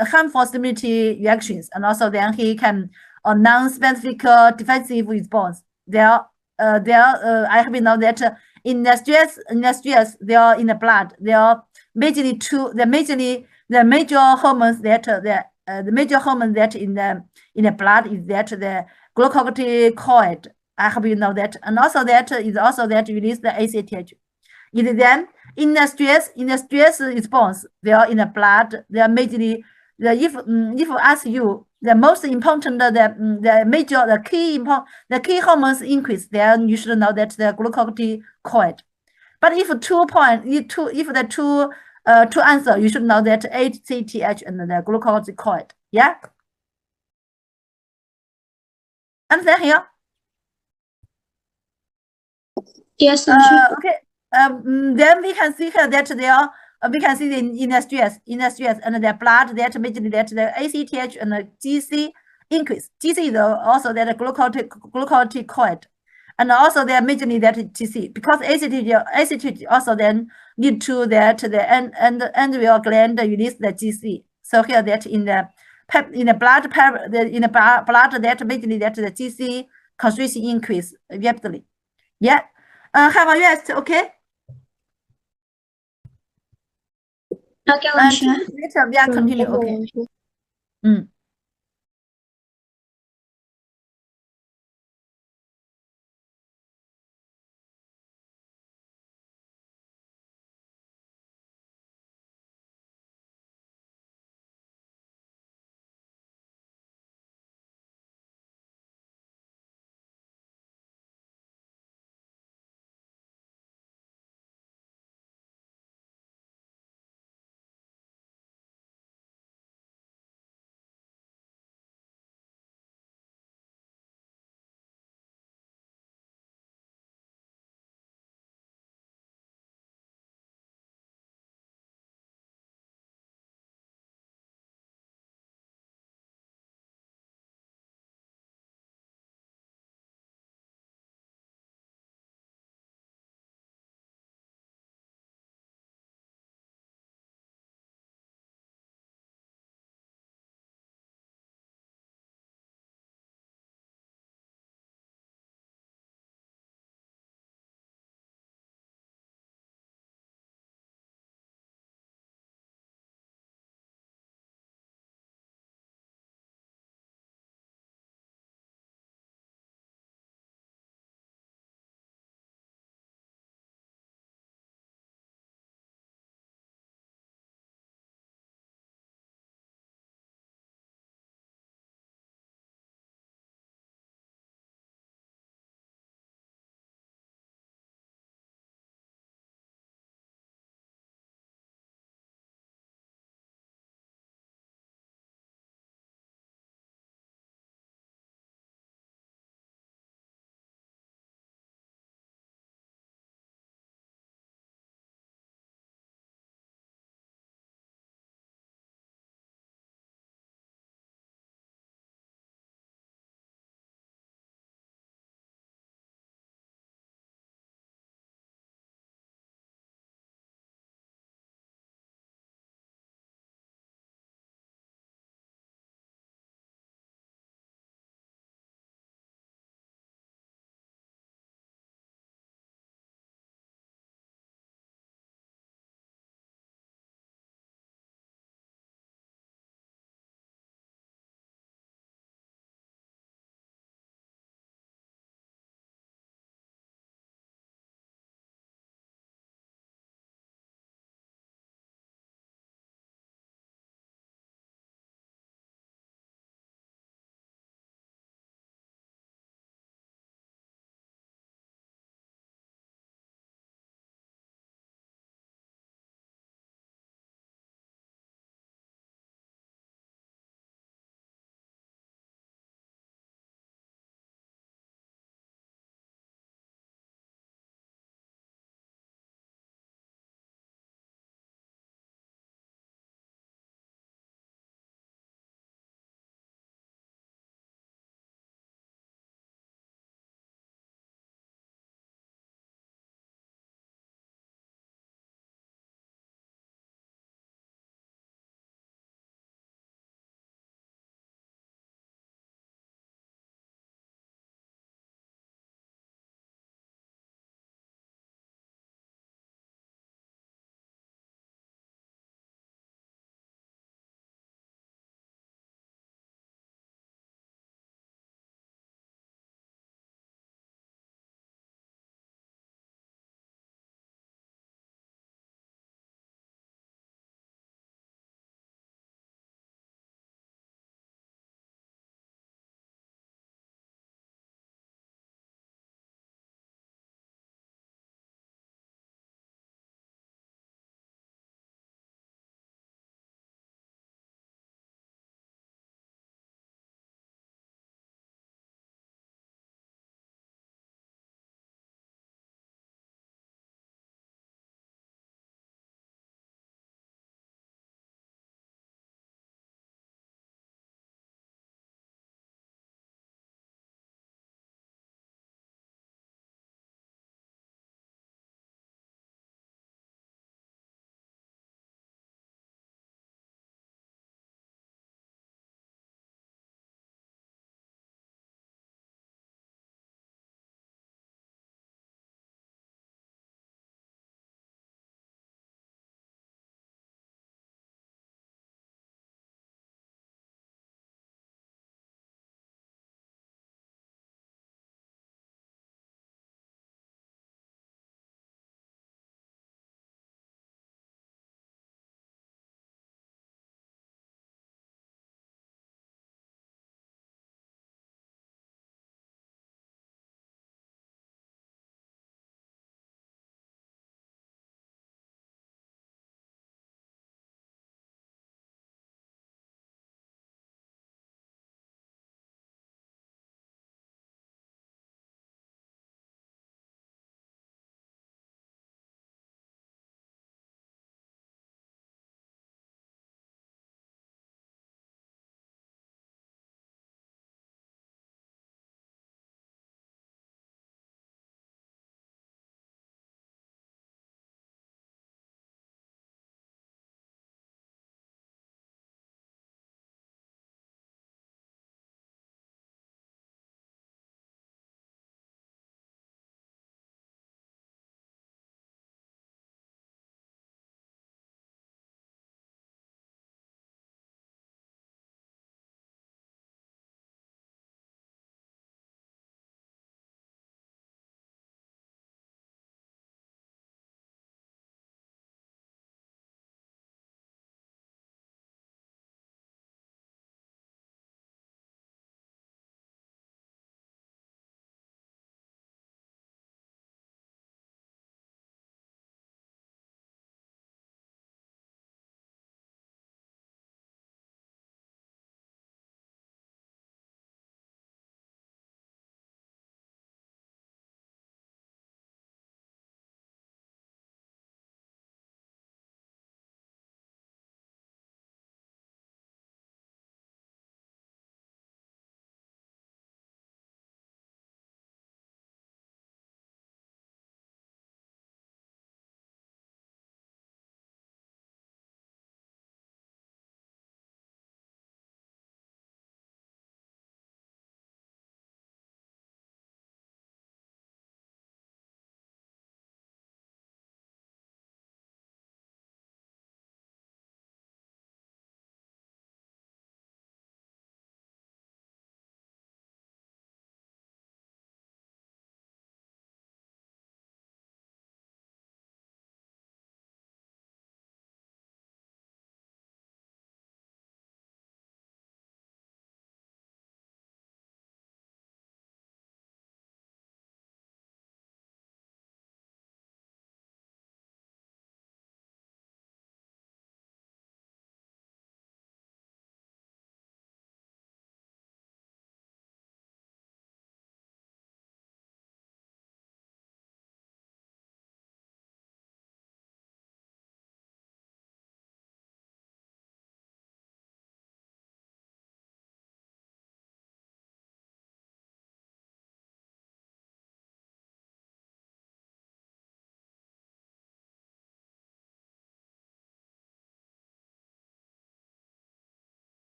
harmful stimuli reactions, and also then he can non-specific defensive response. I have been know that in the stress, they are in the blood. There are majorly the major hormones that the major hormone that in the blood is that the glucocorticoid. I hope you know that, and also that is also that release the ACTH. It is then in the stress response, they are in the blood. They are majorly if I ask you the most important the key hormones increase, then you should know that the glucocorticoid. But if the two answer, you should know that ACTH and the glucocorticoid. Yeah. Understand here? Yes, Asha. Okay. Then we can see here that they are. We can see in the stress, and the blood that majorly that the ACTH and the GC increase. GC is also that glucocorticoid, and also they are majorly that GC, because acetate also then lead to that the endocrine gland release the GC. So here that in the blood that majorly that the GC concentration increase rapidly. Yeah. Have a rest, okay? Okay, And Lausha. later we are continue, okay?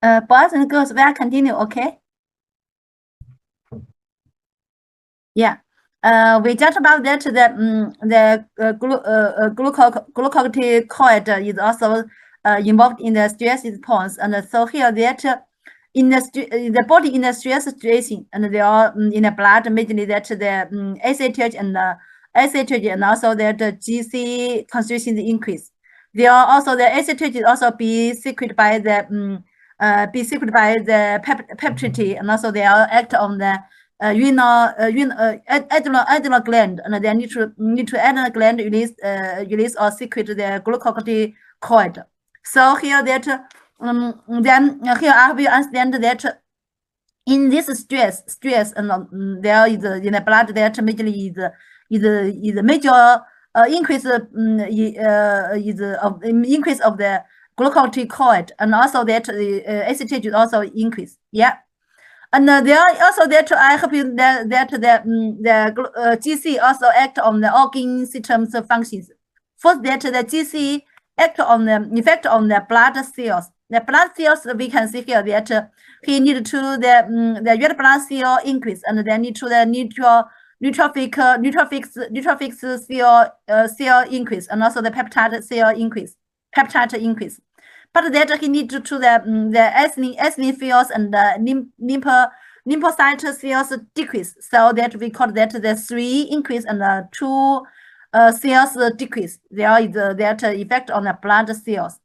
Boys and girls, we are continue, okay? Yeah. We just about that glucocorticoid is also involved in the stress response, and so here that in the body in the stress situation, and they are in the blood majorly that the ACTH and also that the GC concentration increase. They are also the ACTH also be secreted by the peptide, and also they are act on the adrenal gland, and then need to adrenal gland release or secrete the glucocorticoid. So here that then here I will understand that in this stress and there is in the blood that majorly is a major increase is of increase of the glucocorticoid, and also that the ACTH also increase. Yeah. And there are also that I hope you that the GC also act on the organ systems functions. First, that the GC act on the effect on the blood cells. The blood cells we can see here that he need to the red blood cell increase, and then need to the neutrophilic cell increase, and also the peptide cell increase, peptide increase. But that he need to the ethylene cells and the lymphocyte cells decrease. So that we call that the 3 increase and the 2 cells decrease. There is that effect on the blood cells.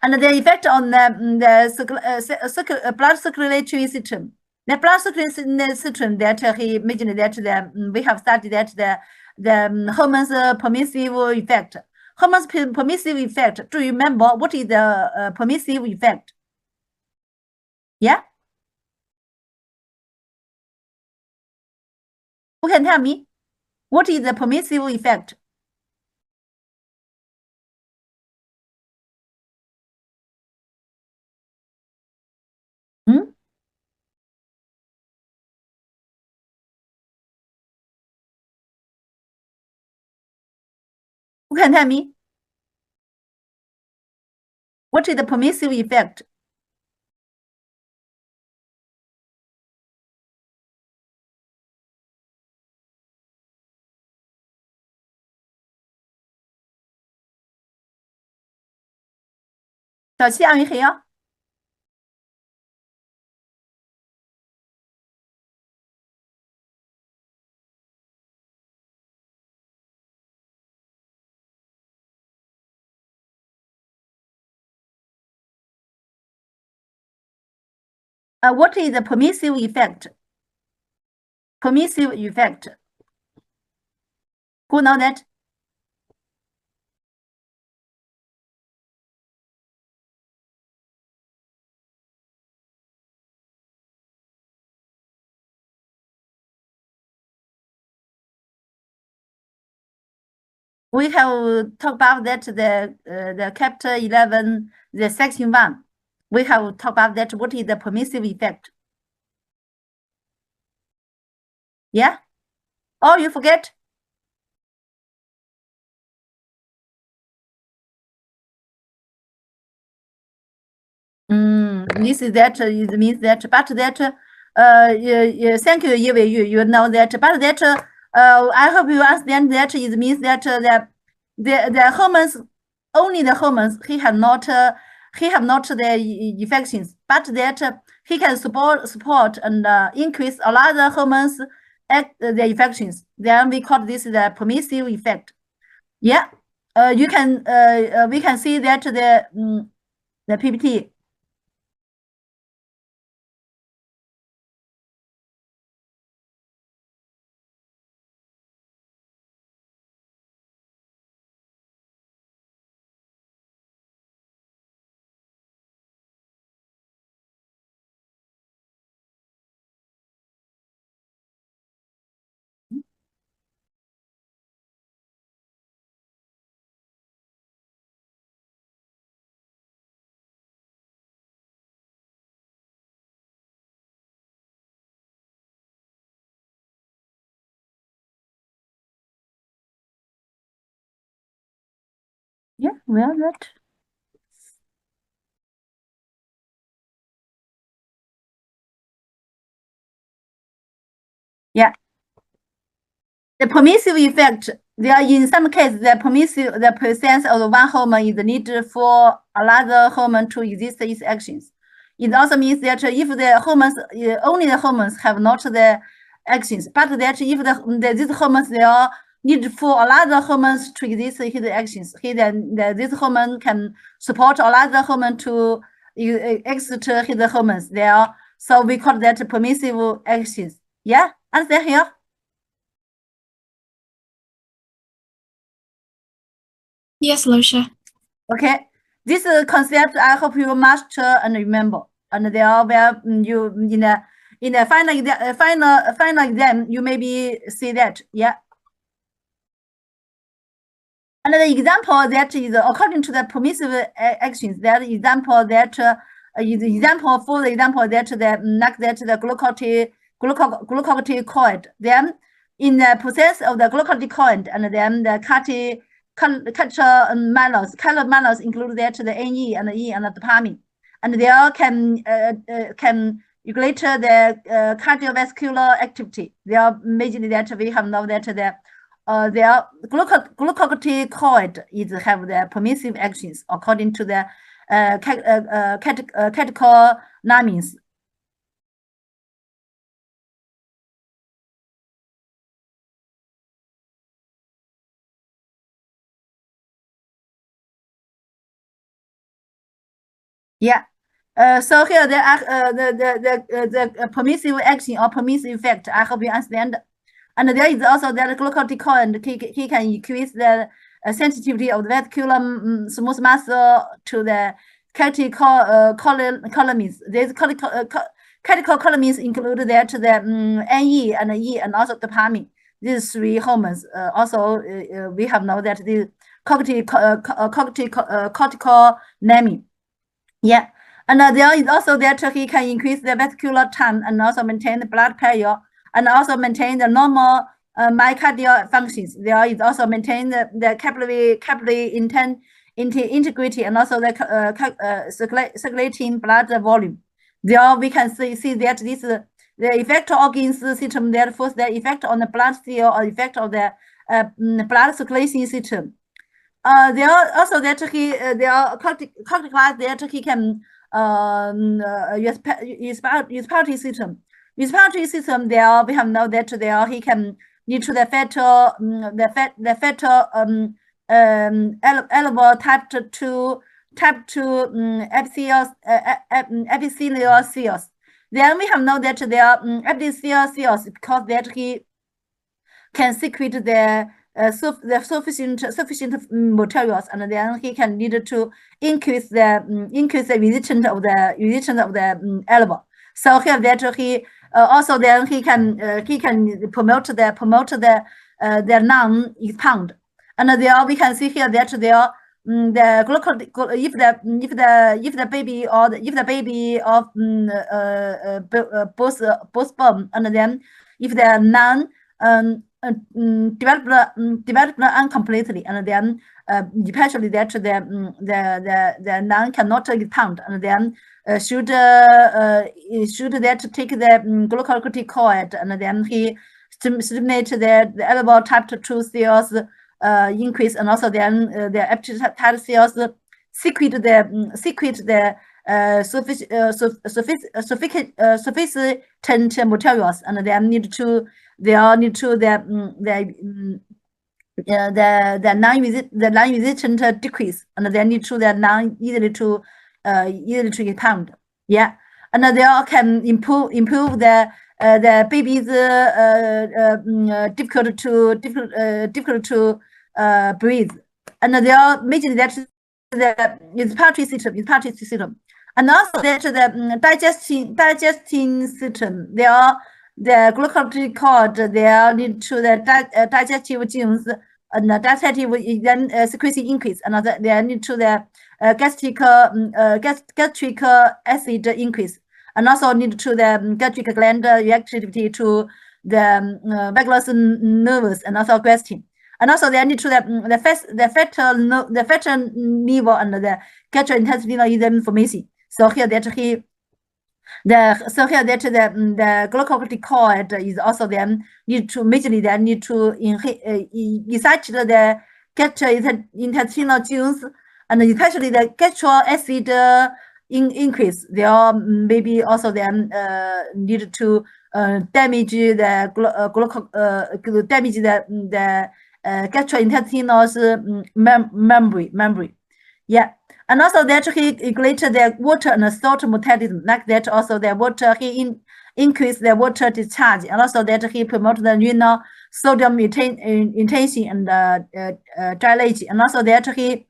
And the effect on the blood circulatory system. The blood circulatory system that he mentioned that we have studied that the hormones permissive effect. Hormones permissive effect. Do you remember what is the permissive effect? Yeah? Who can tell me? What is the permissive effect? Hmm? Who can tell me? What is the permissive effect?小七, are you here? What is the permissive effect? Permissive effect. Who know that? We have talked about that the chapter 11, the section 1. We have talked about that. What is the permissive effect? Yeah? Oh, you forget? This is that it means that, but that thank you, Yiwei, you know that, but that I hope you understand that it means that the hormones, only the hormones, he have not the infections, but that he can support and increase a lot of hormones at the infections. Then we call this the permissive effect. Yeah, you can we can see that the PPT. Yeah, well, that Yeah. The permissive effect, there in some cases, the presence of one hormone is needed for another hormone to exist its actions. It also means that if the hormones, only the hormones have not the actions, but that if these hormones, they are needed for another hormones to exist his actions. This hormone can support another hormone to exert his hormones there. So we call that permissive actions. Yeah, understand here? Yes, Lucia. Okay, this concept I hope you master and remember. And they are where you in the final exam you maybe see that. Yeah. Another example that is according to the permissive actions. That example that is example for the example that the glucocorticoid. Then in the process of the glucocorticoid and then the catecholamines include that the NE and the E and the dopamine, and they all can regulate the cardiovascular activity. They are majorly that we have know that their glucocorticoid is have the permissive actions according to the catecholamines. Yeah. So here the permissive action or permissive effect. I hope you understand. And there is also that glucocorticoid. He can increase the sensitivity of the vascular smooth muscle to the catecholamines. These catecholamines include that the NE and E and also dopamine. These three hormones. Also, we have know that the corticolamine. Yeah, and there is also that he can increase the vascular time and also maintain the blood pressure and also maintain the normal myocardial functions. There is also maintain the capillary integrity and also the circulating blood volume. There we can see that this the effect organs system that force the effect on the blood seal or effect of the blood circulation system. There are also that there are categorized that he can respiratory system. Respiratory system there we have know that there he can lead to the fetal elbow type 2 epithelial cells. Then we have know that there are epithelial cells because that he can secrete the sufficient materials, and then he can need to increase the resistance of the elbow. So here that he also then he can promote the non-expand, and there we can see here that there the if the baby or if the baby of both sperm, and then if the non developed incompletely, and then especially that the non cannot expand, and then should that take the glucocorticoid, and then he stimulate the elbow type 2 cells increase, and also then the epithelial cells secrete the sufficient materials, and then need to the non-resistant decrease, and then need to the non easily to expand. Yeah, and they all can improve the baby's difficult to breathe, and they are majorly that the respiratory system, and also that the digesting system. They are the glucocorticoid. They are lead to the digestive genes, and the digestive then secretion increase, and they need to the gastric acid increase, and also need to the gastric gland reactivity to the vagus nervus and also gastrin. And also they need to the fetal liver and the gastrointestinal enzyme formation. So here that he So here that the glucocorticoid is also then need to majorly then need to incite the gastrointestinal juice and especially the gastric acid increase. There maybe also then need to damage the damage the gastrointestinal membrane. Yeah. And also that he regulated the water and salt metabolism, like that also the water, he increased the water discharge, and also that he promoted the renal sodium retention and drainage, and also that he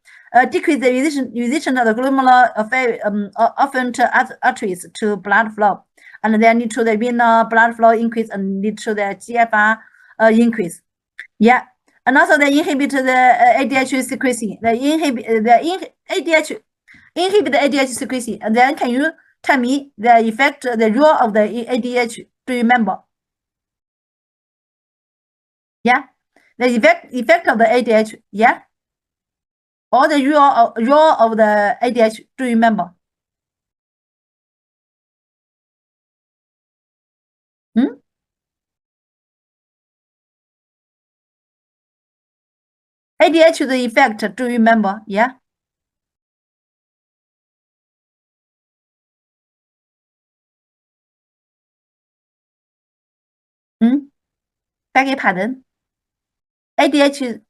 decreased the resistance of the glomerular afferent arteries to blood flow, and then lead to the renal blood flow increase and lead to the GFR increase. Yeah. And also they inhibit the ADH secretion. They inhibit the ADH secretion. And then can you tell me the effect, the role of the ADH? Do you remember? Yeah, the effect of the ADH. Yeah, or the role of the ADH. Do you remember? ADH the effect. Do you remember? Yeah. beg your pardon. ADH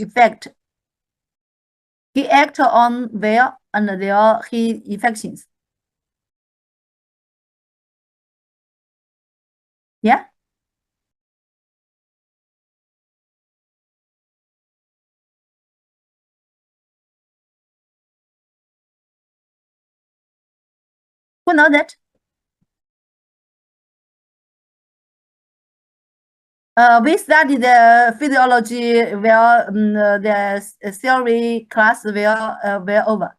effect. He act on where and their his infections. Yeah. Who know that? We studied the physiology where the theory class were over.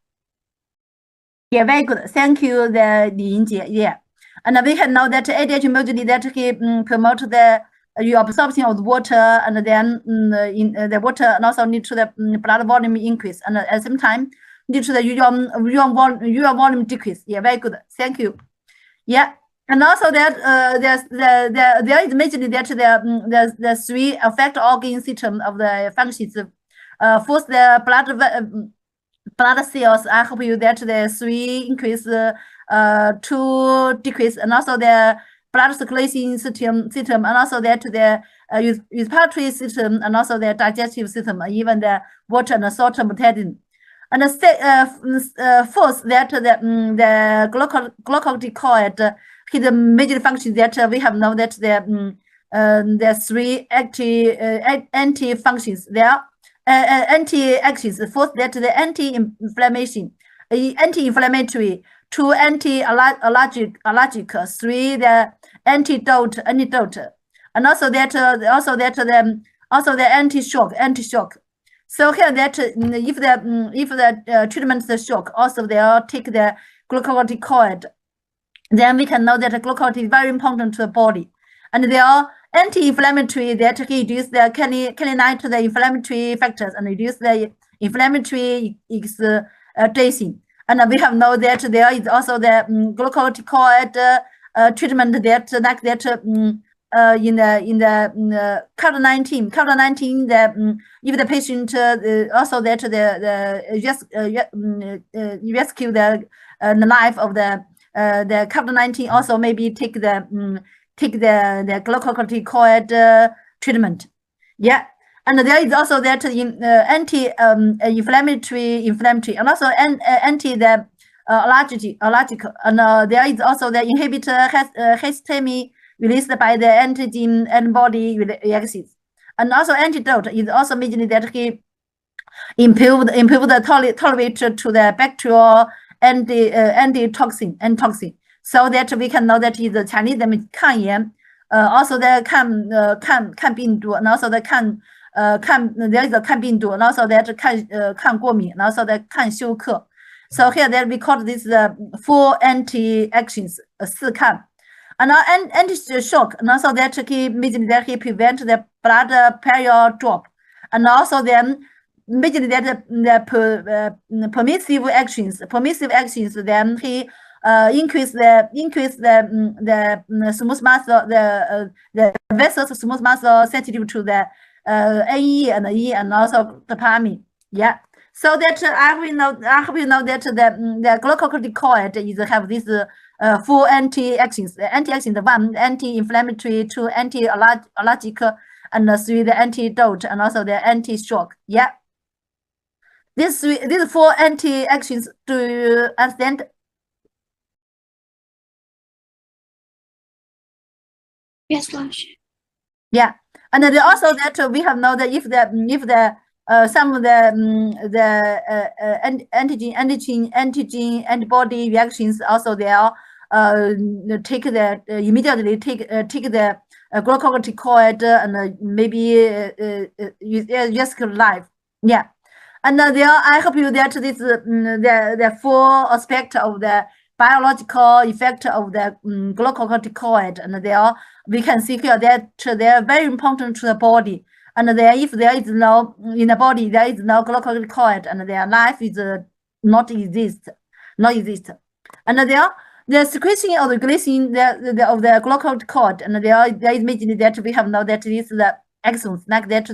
Yeah, very good. Thank you, the Li Yinjie. Yeah, and we can know that ADH mostly that he promote the absorption of the water, and then in the water and also need to the blood volume increase, and at the same time need to the urine volume decrease. Yeah, very good. Thank you. Yeah. And also that there is majorly that the three affect organ system of the functions. First, the blood cells. I hope you that the three increase, two decrease, and also the blood circulation system, and also that the respiratory system, and also the digestive system, even the water and salt metabolism. And fourth, that the glucocorticoid the major function that we have known that the three anti functions there, anti actions. First, that the anti-inflammatory, two anti-allergic, three the antidote, and also that the anti-shock. So here that if the treatment is shock, also they'll take the glucocorticoid. Then we can know that glucose is very important to the body. And they are anti-inflammatory that reduce the calinite the inflammatory factors and reduce the inflammatory exudation. And we have known that there is also the glucocorticoid treatment that like that in the COVID-19, the if the patient also that the rescue the life of the COVID-19 also maybe take the glucocorticoid treatment. Yeah, and there is also that anti-inflammatory, and also anti the allergic, and there is also the inhibitor histamine released by the antigen antibody reactions, and also antidote is also mainly that he improve the tolerance to the bacterial antitoxin, so that we can know that is the Chinese name 抗炎, also the 抗病毒, and also the there is a 抗病毒, and also that 抗过敏, and also the 抗休克. So here that we call this the 4 anti-actions, 4抗. And anti-shock, and also that he prevent the blood pressure drop, and also then majorly that the permissive actions, then he increase the smooth muscle, the vessels smooth muscle sensitive to the NE and E and also dopamine. Yeah. So that I hope you know that the glucocorticoid is have this 4 anti-actions. The anti-actions, 1 anti-inflammatory, 2 anti-allergic, and 3 the antidote, and also the anti-shock. Yeah. These 4 anti-actions, do you understand? Yes, Lusha. Yeah, and then also that we have know that if the some of the antigen antibody reactions also they are take the immediately take the glucocorticoid and maybe risk life. Yeah. And there, I hope you that this the full aspect of the biological effect of the glucocorticoid, and there we can see here that they are very important to the body. And there, if there is no in the body, there is no glucocorticoid, and their life is not exist. And there, the secretion of the glycine, of the glucocorticoid, and there is mentioned that we have know that this the axons like that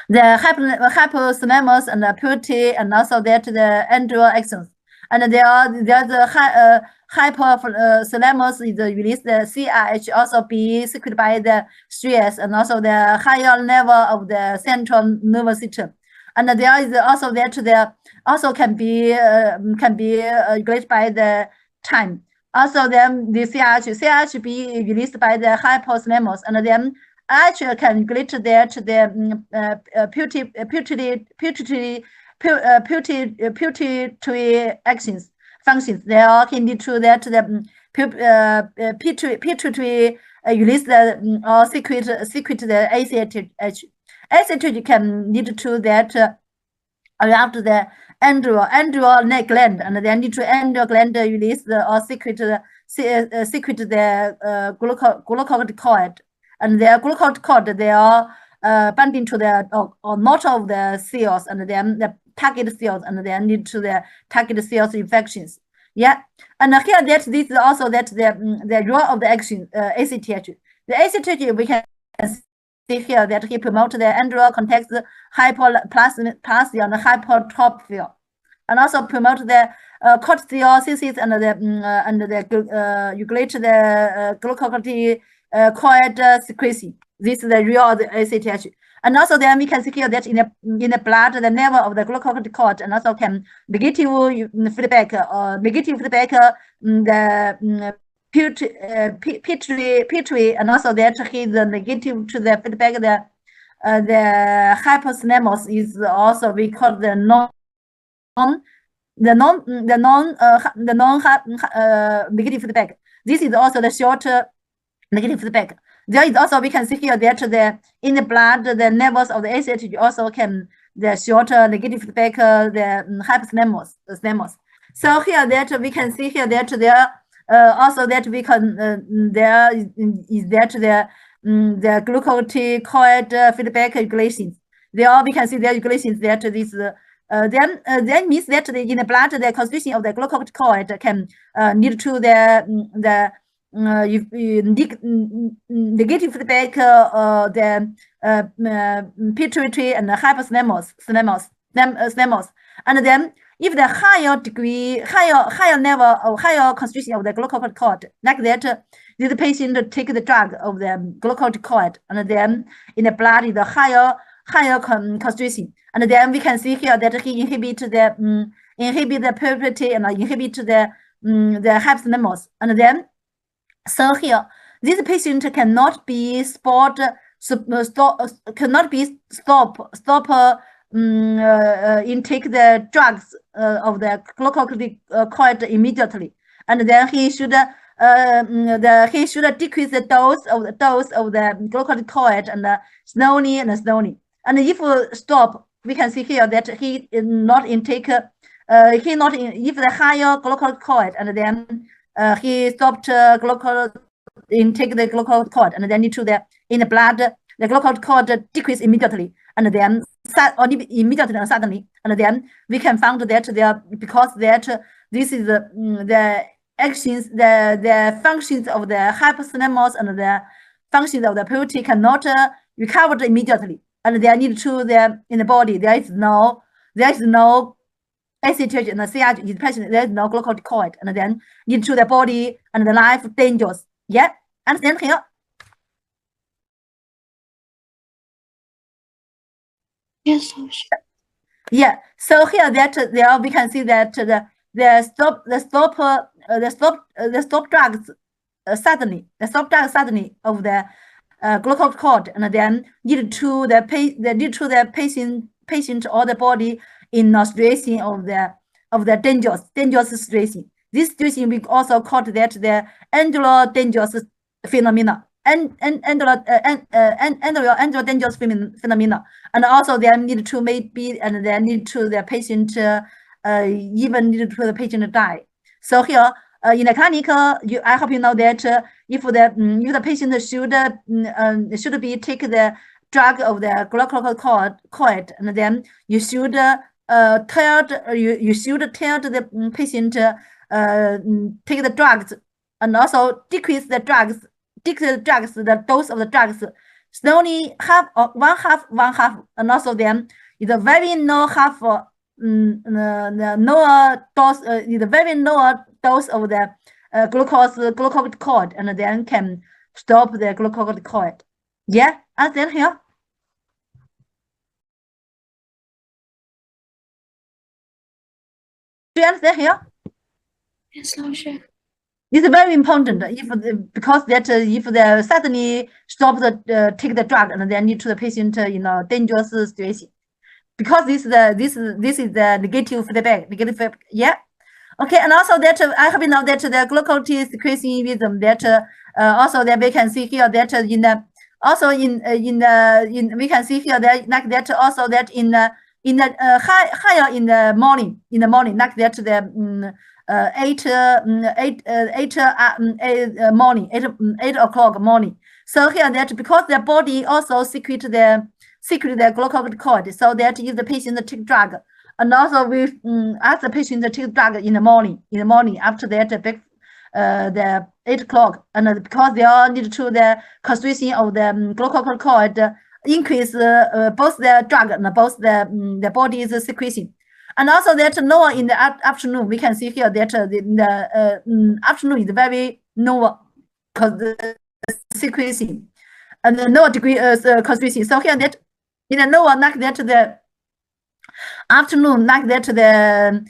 the hypothalamus and the pituitary, and also that the androgen axons. And there's the hypothalamus is released the CRH also be secreted by the stress and also the higher level of the central nervous system. And there is also that there also can be regulated by the time. Also then the CRH be released by the hypothalamus, and then actually can regulate that the pituitary functions. They all can lead to that the pituitary release the or secrete the ACTH. ACTH can lead to that after the adrenal gland, and then lead to adrenal gland release the or secrete the glucocorticoid. And their glucocorticoid, they are binding to the or not of the cells, and then the target cells, and then lead to the target cells infections. Yeah, and here that this is also that the role of the action ACTH. The ACTH we can see here that he promotes the androgen context hypoplasia and hypertrophy, and also promote the cortisol synthesis and the regulate the glucocorticoid secretion. This is the real of the ACTH. And also then we can see here that in the blood the level of the glucocorticoid, and also can negative feedback the pituitary, and also that he the negative to the feedback the hypothalamus is also we call the non negative feedback. This is also the short negative feedback. There is also we can see here that in the blood the levels of the ACTH also can the short negative feedback the hypothalamus. So here that we can see here that there also that we can there is that the glucocorticoid feedback regulations. There we can see the regulations that this then means that in the blood the concentration of the glucocorticoid can lead to the negative feedback the pituitary and the hypothalamus. And then if the higher level of higher concentration of the glucocorticoid, like that, this patient take the drug of the glucocorticoid, and then in the blood is the higher concentration, and then we can see here that he inhibit the pituitary and inhibit the hypothalamus, and then so here this patient cannot be intake the drugs of the glucocorticoid immediately, and then he should decrease the dose of the glucocorticoid and slowly. And if stop, we can see here that he not intake if the higher glucocorticoid, and then he stopped intake the glucocorticoid, and then into the in the blood the glucocorticoid decrease immediately, and then immediately and suddenly, and then we can find that there because that this is the actions, the functions of the hypothalamus and the functions of the pituitary cannot recover immediately, and they need to in the body there is no ACTH and the CRH is present, there is no glucocorticoid, and then need to the body and the life dangerous. Yeah, understand here? Yes, Lasha. Yeah. So here that there we can see that the stop drugs suddenly of the glucocorticoid, and then lead to the patient or the body in a situation of the dangerous situation. This situation we also call that the endocrine dangerous phenomena. Endocrine dangerous phenomena, and also they need to maybe, and they need to the patient even need to the patient die. So here in the clinic, I hope you know that if the patient should be take the drug of the glucocorticoid, and then you should you should tell the patient take the drugs, and also decrease the dose of the drugs slowly, one half, and also then is a very low half lower dose, is a very lower dose of the glucocorticoid, and then can stop the glucocorticoid. Yeah, understand here? Do you understand here? Yes, Lasha. It's very important because that if they suddenly stop the take the drug, and then lead to the patient in a dangerous situation, because this is the negative feedback. Yeah. Okay, and also that I have know that the glucose decreasing rhythm that also that we can see here that in the also in we can see here that like that also that in the higher in the morning like that the 8 o'clock morning. So here that because the body also secrete the glucocorticoid, so that if the patient take drug, and also we ask the patient to take drug in the morning after that the 8 o'clock, and because they all need to the concentration of the glucocorticoid increase both the drug and both the body's secretion. And also that lower in the afternoon, we can see here that the afternoon is very lower secretion and the lower degree concentration. So here that in the lower like that the afternoon like that the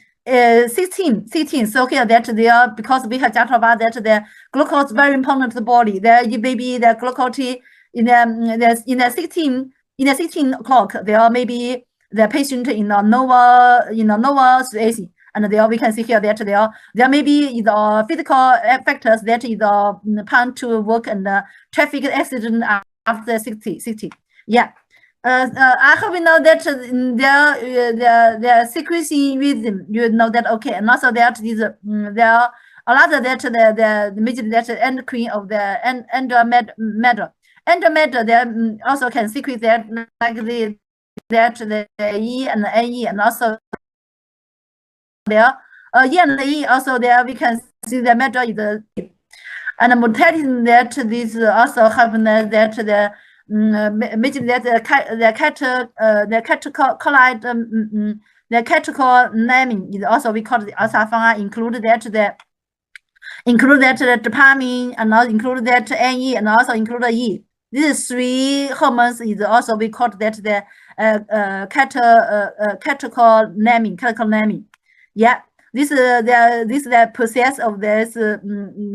16. So here that they are, because we have talked about that the glucose very important to the body. There maybe the glucose in the 16 o'clock there are maybe the patient in a lower situation, and there we can see here that there may be the physical factors that is bound to work, and traffic accident after 60. Yeah. I hope you know that the secrecy rhythm, you know that, okay, and also that is there are a lot of that the major that endocrine of the endometer they also can secrete that like the E and the AE, and also there E and the E also there we can see the metal is the, and the mortality that this also happen that the major that the catecholamine is also we call it alpha include that the dopamine, and also include that NE, and also include the E. These three hormones is also we call that the catecholamine. Yeah, this is the process of this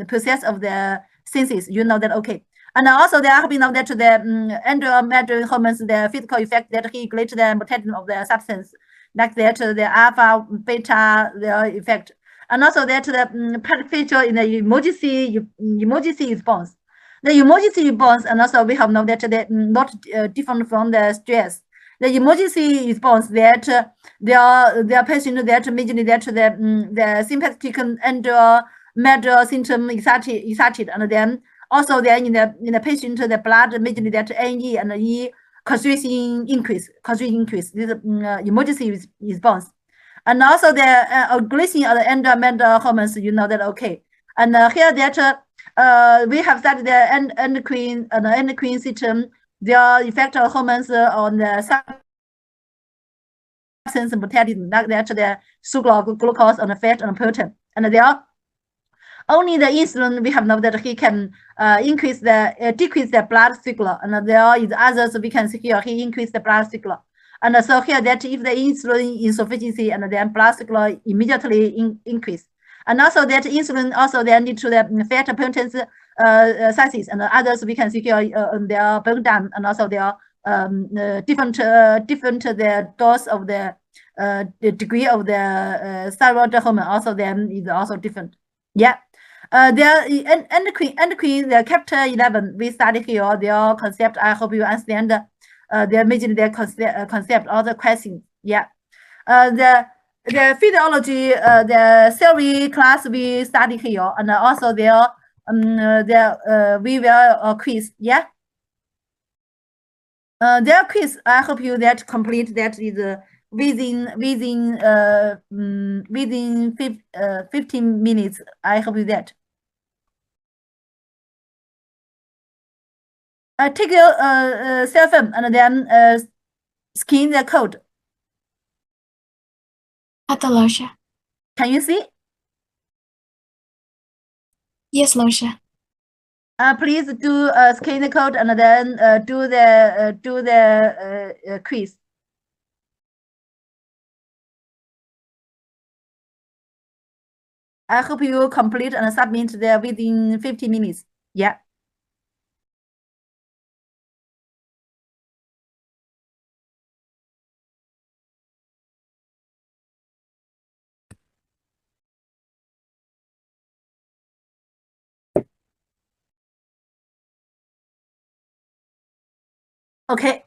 process of the synthesis. You know that, okay. And also there have been know that the endocrine hormones, the physical effect that regulate the metabolism of the substance, like that the alpha, beta, the effect, and also that the part feature in the emergency response. The emergency response, and also we have known that they not different from the stress. The emergency response that there are patients that majorly that the sympathetic and mild symptom excited, and then also then in the patient the blood majorly that NE and E concentration increase. This emergency response. And also the glycine or the endocrine hormones, you know that, okay. And here that we have studied the endocrine system, their effect of hormones on the substance metabolism, like that the sugar, glucose, and fat and protein. And they are only the insulin we have known that he can decrease the blood sugar, and there is others we can see here he increase the blood sugar. And so here that if the insulin insufficiency, and then blood sugar immediately increase. And also that insulin also then lead to the fat potency sizes, and others we can see here their bone down, and also their different the dose of the degree of the thyroid hormone also then is also different. Yeah. Endocrine, the chapter 11, we study here their concept. I hope you understand their major their concept or the questions. Yeah. The physiology, the theory class we study here, and also their we will quiz. Yeah. Their quiz, I hope you that complete that is within 15 minutes. I hope you that. Take your cell phone and then scan the code. 好的，老师。 Can you see? Yes, 老师。 Please do scan the code and then do the quiz. I hope you complete and submit there within 15 minutes. Yeah. Okay.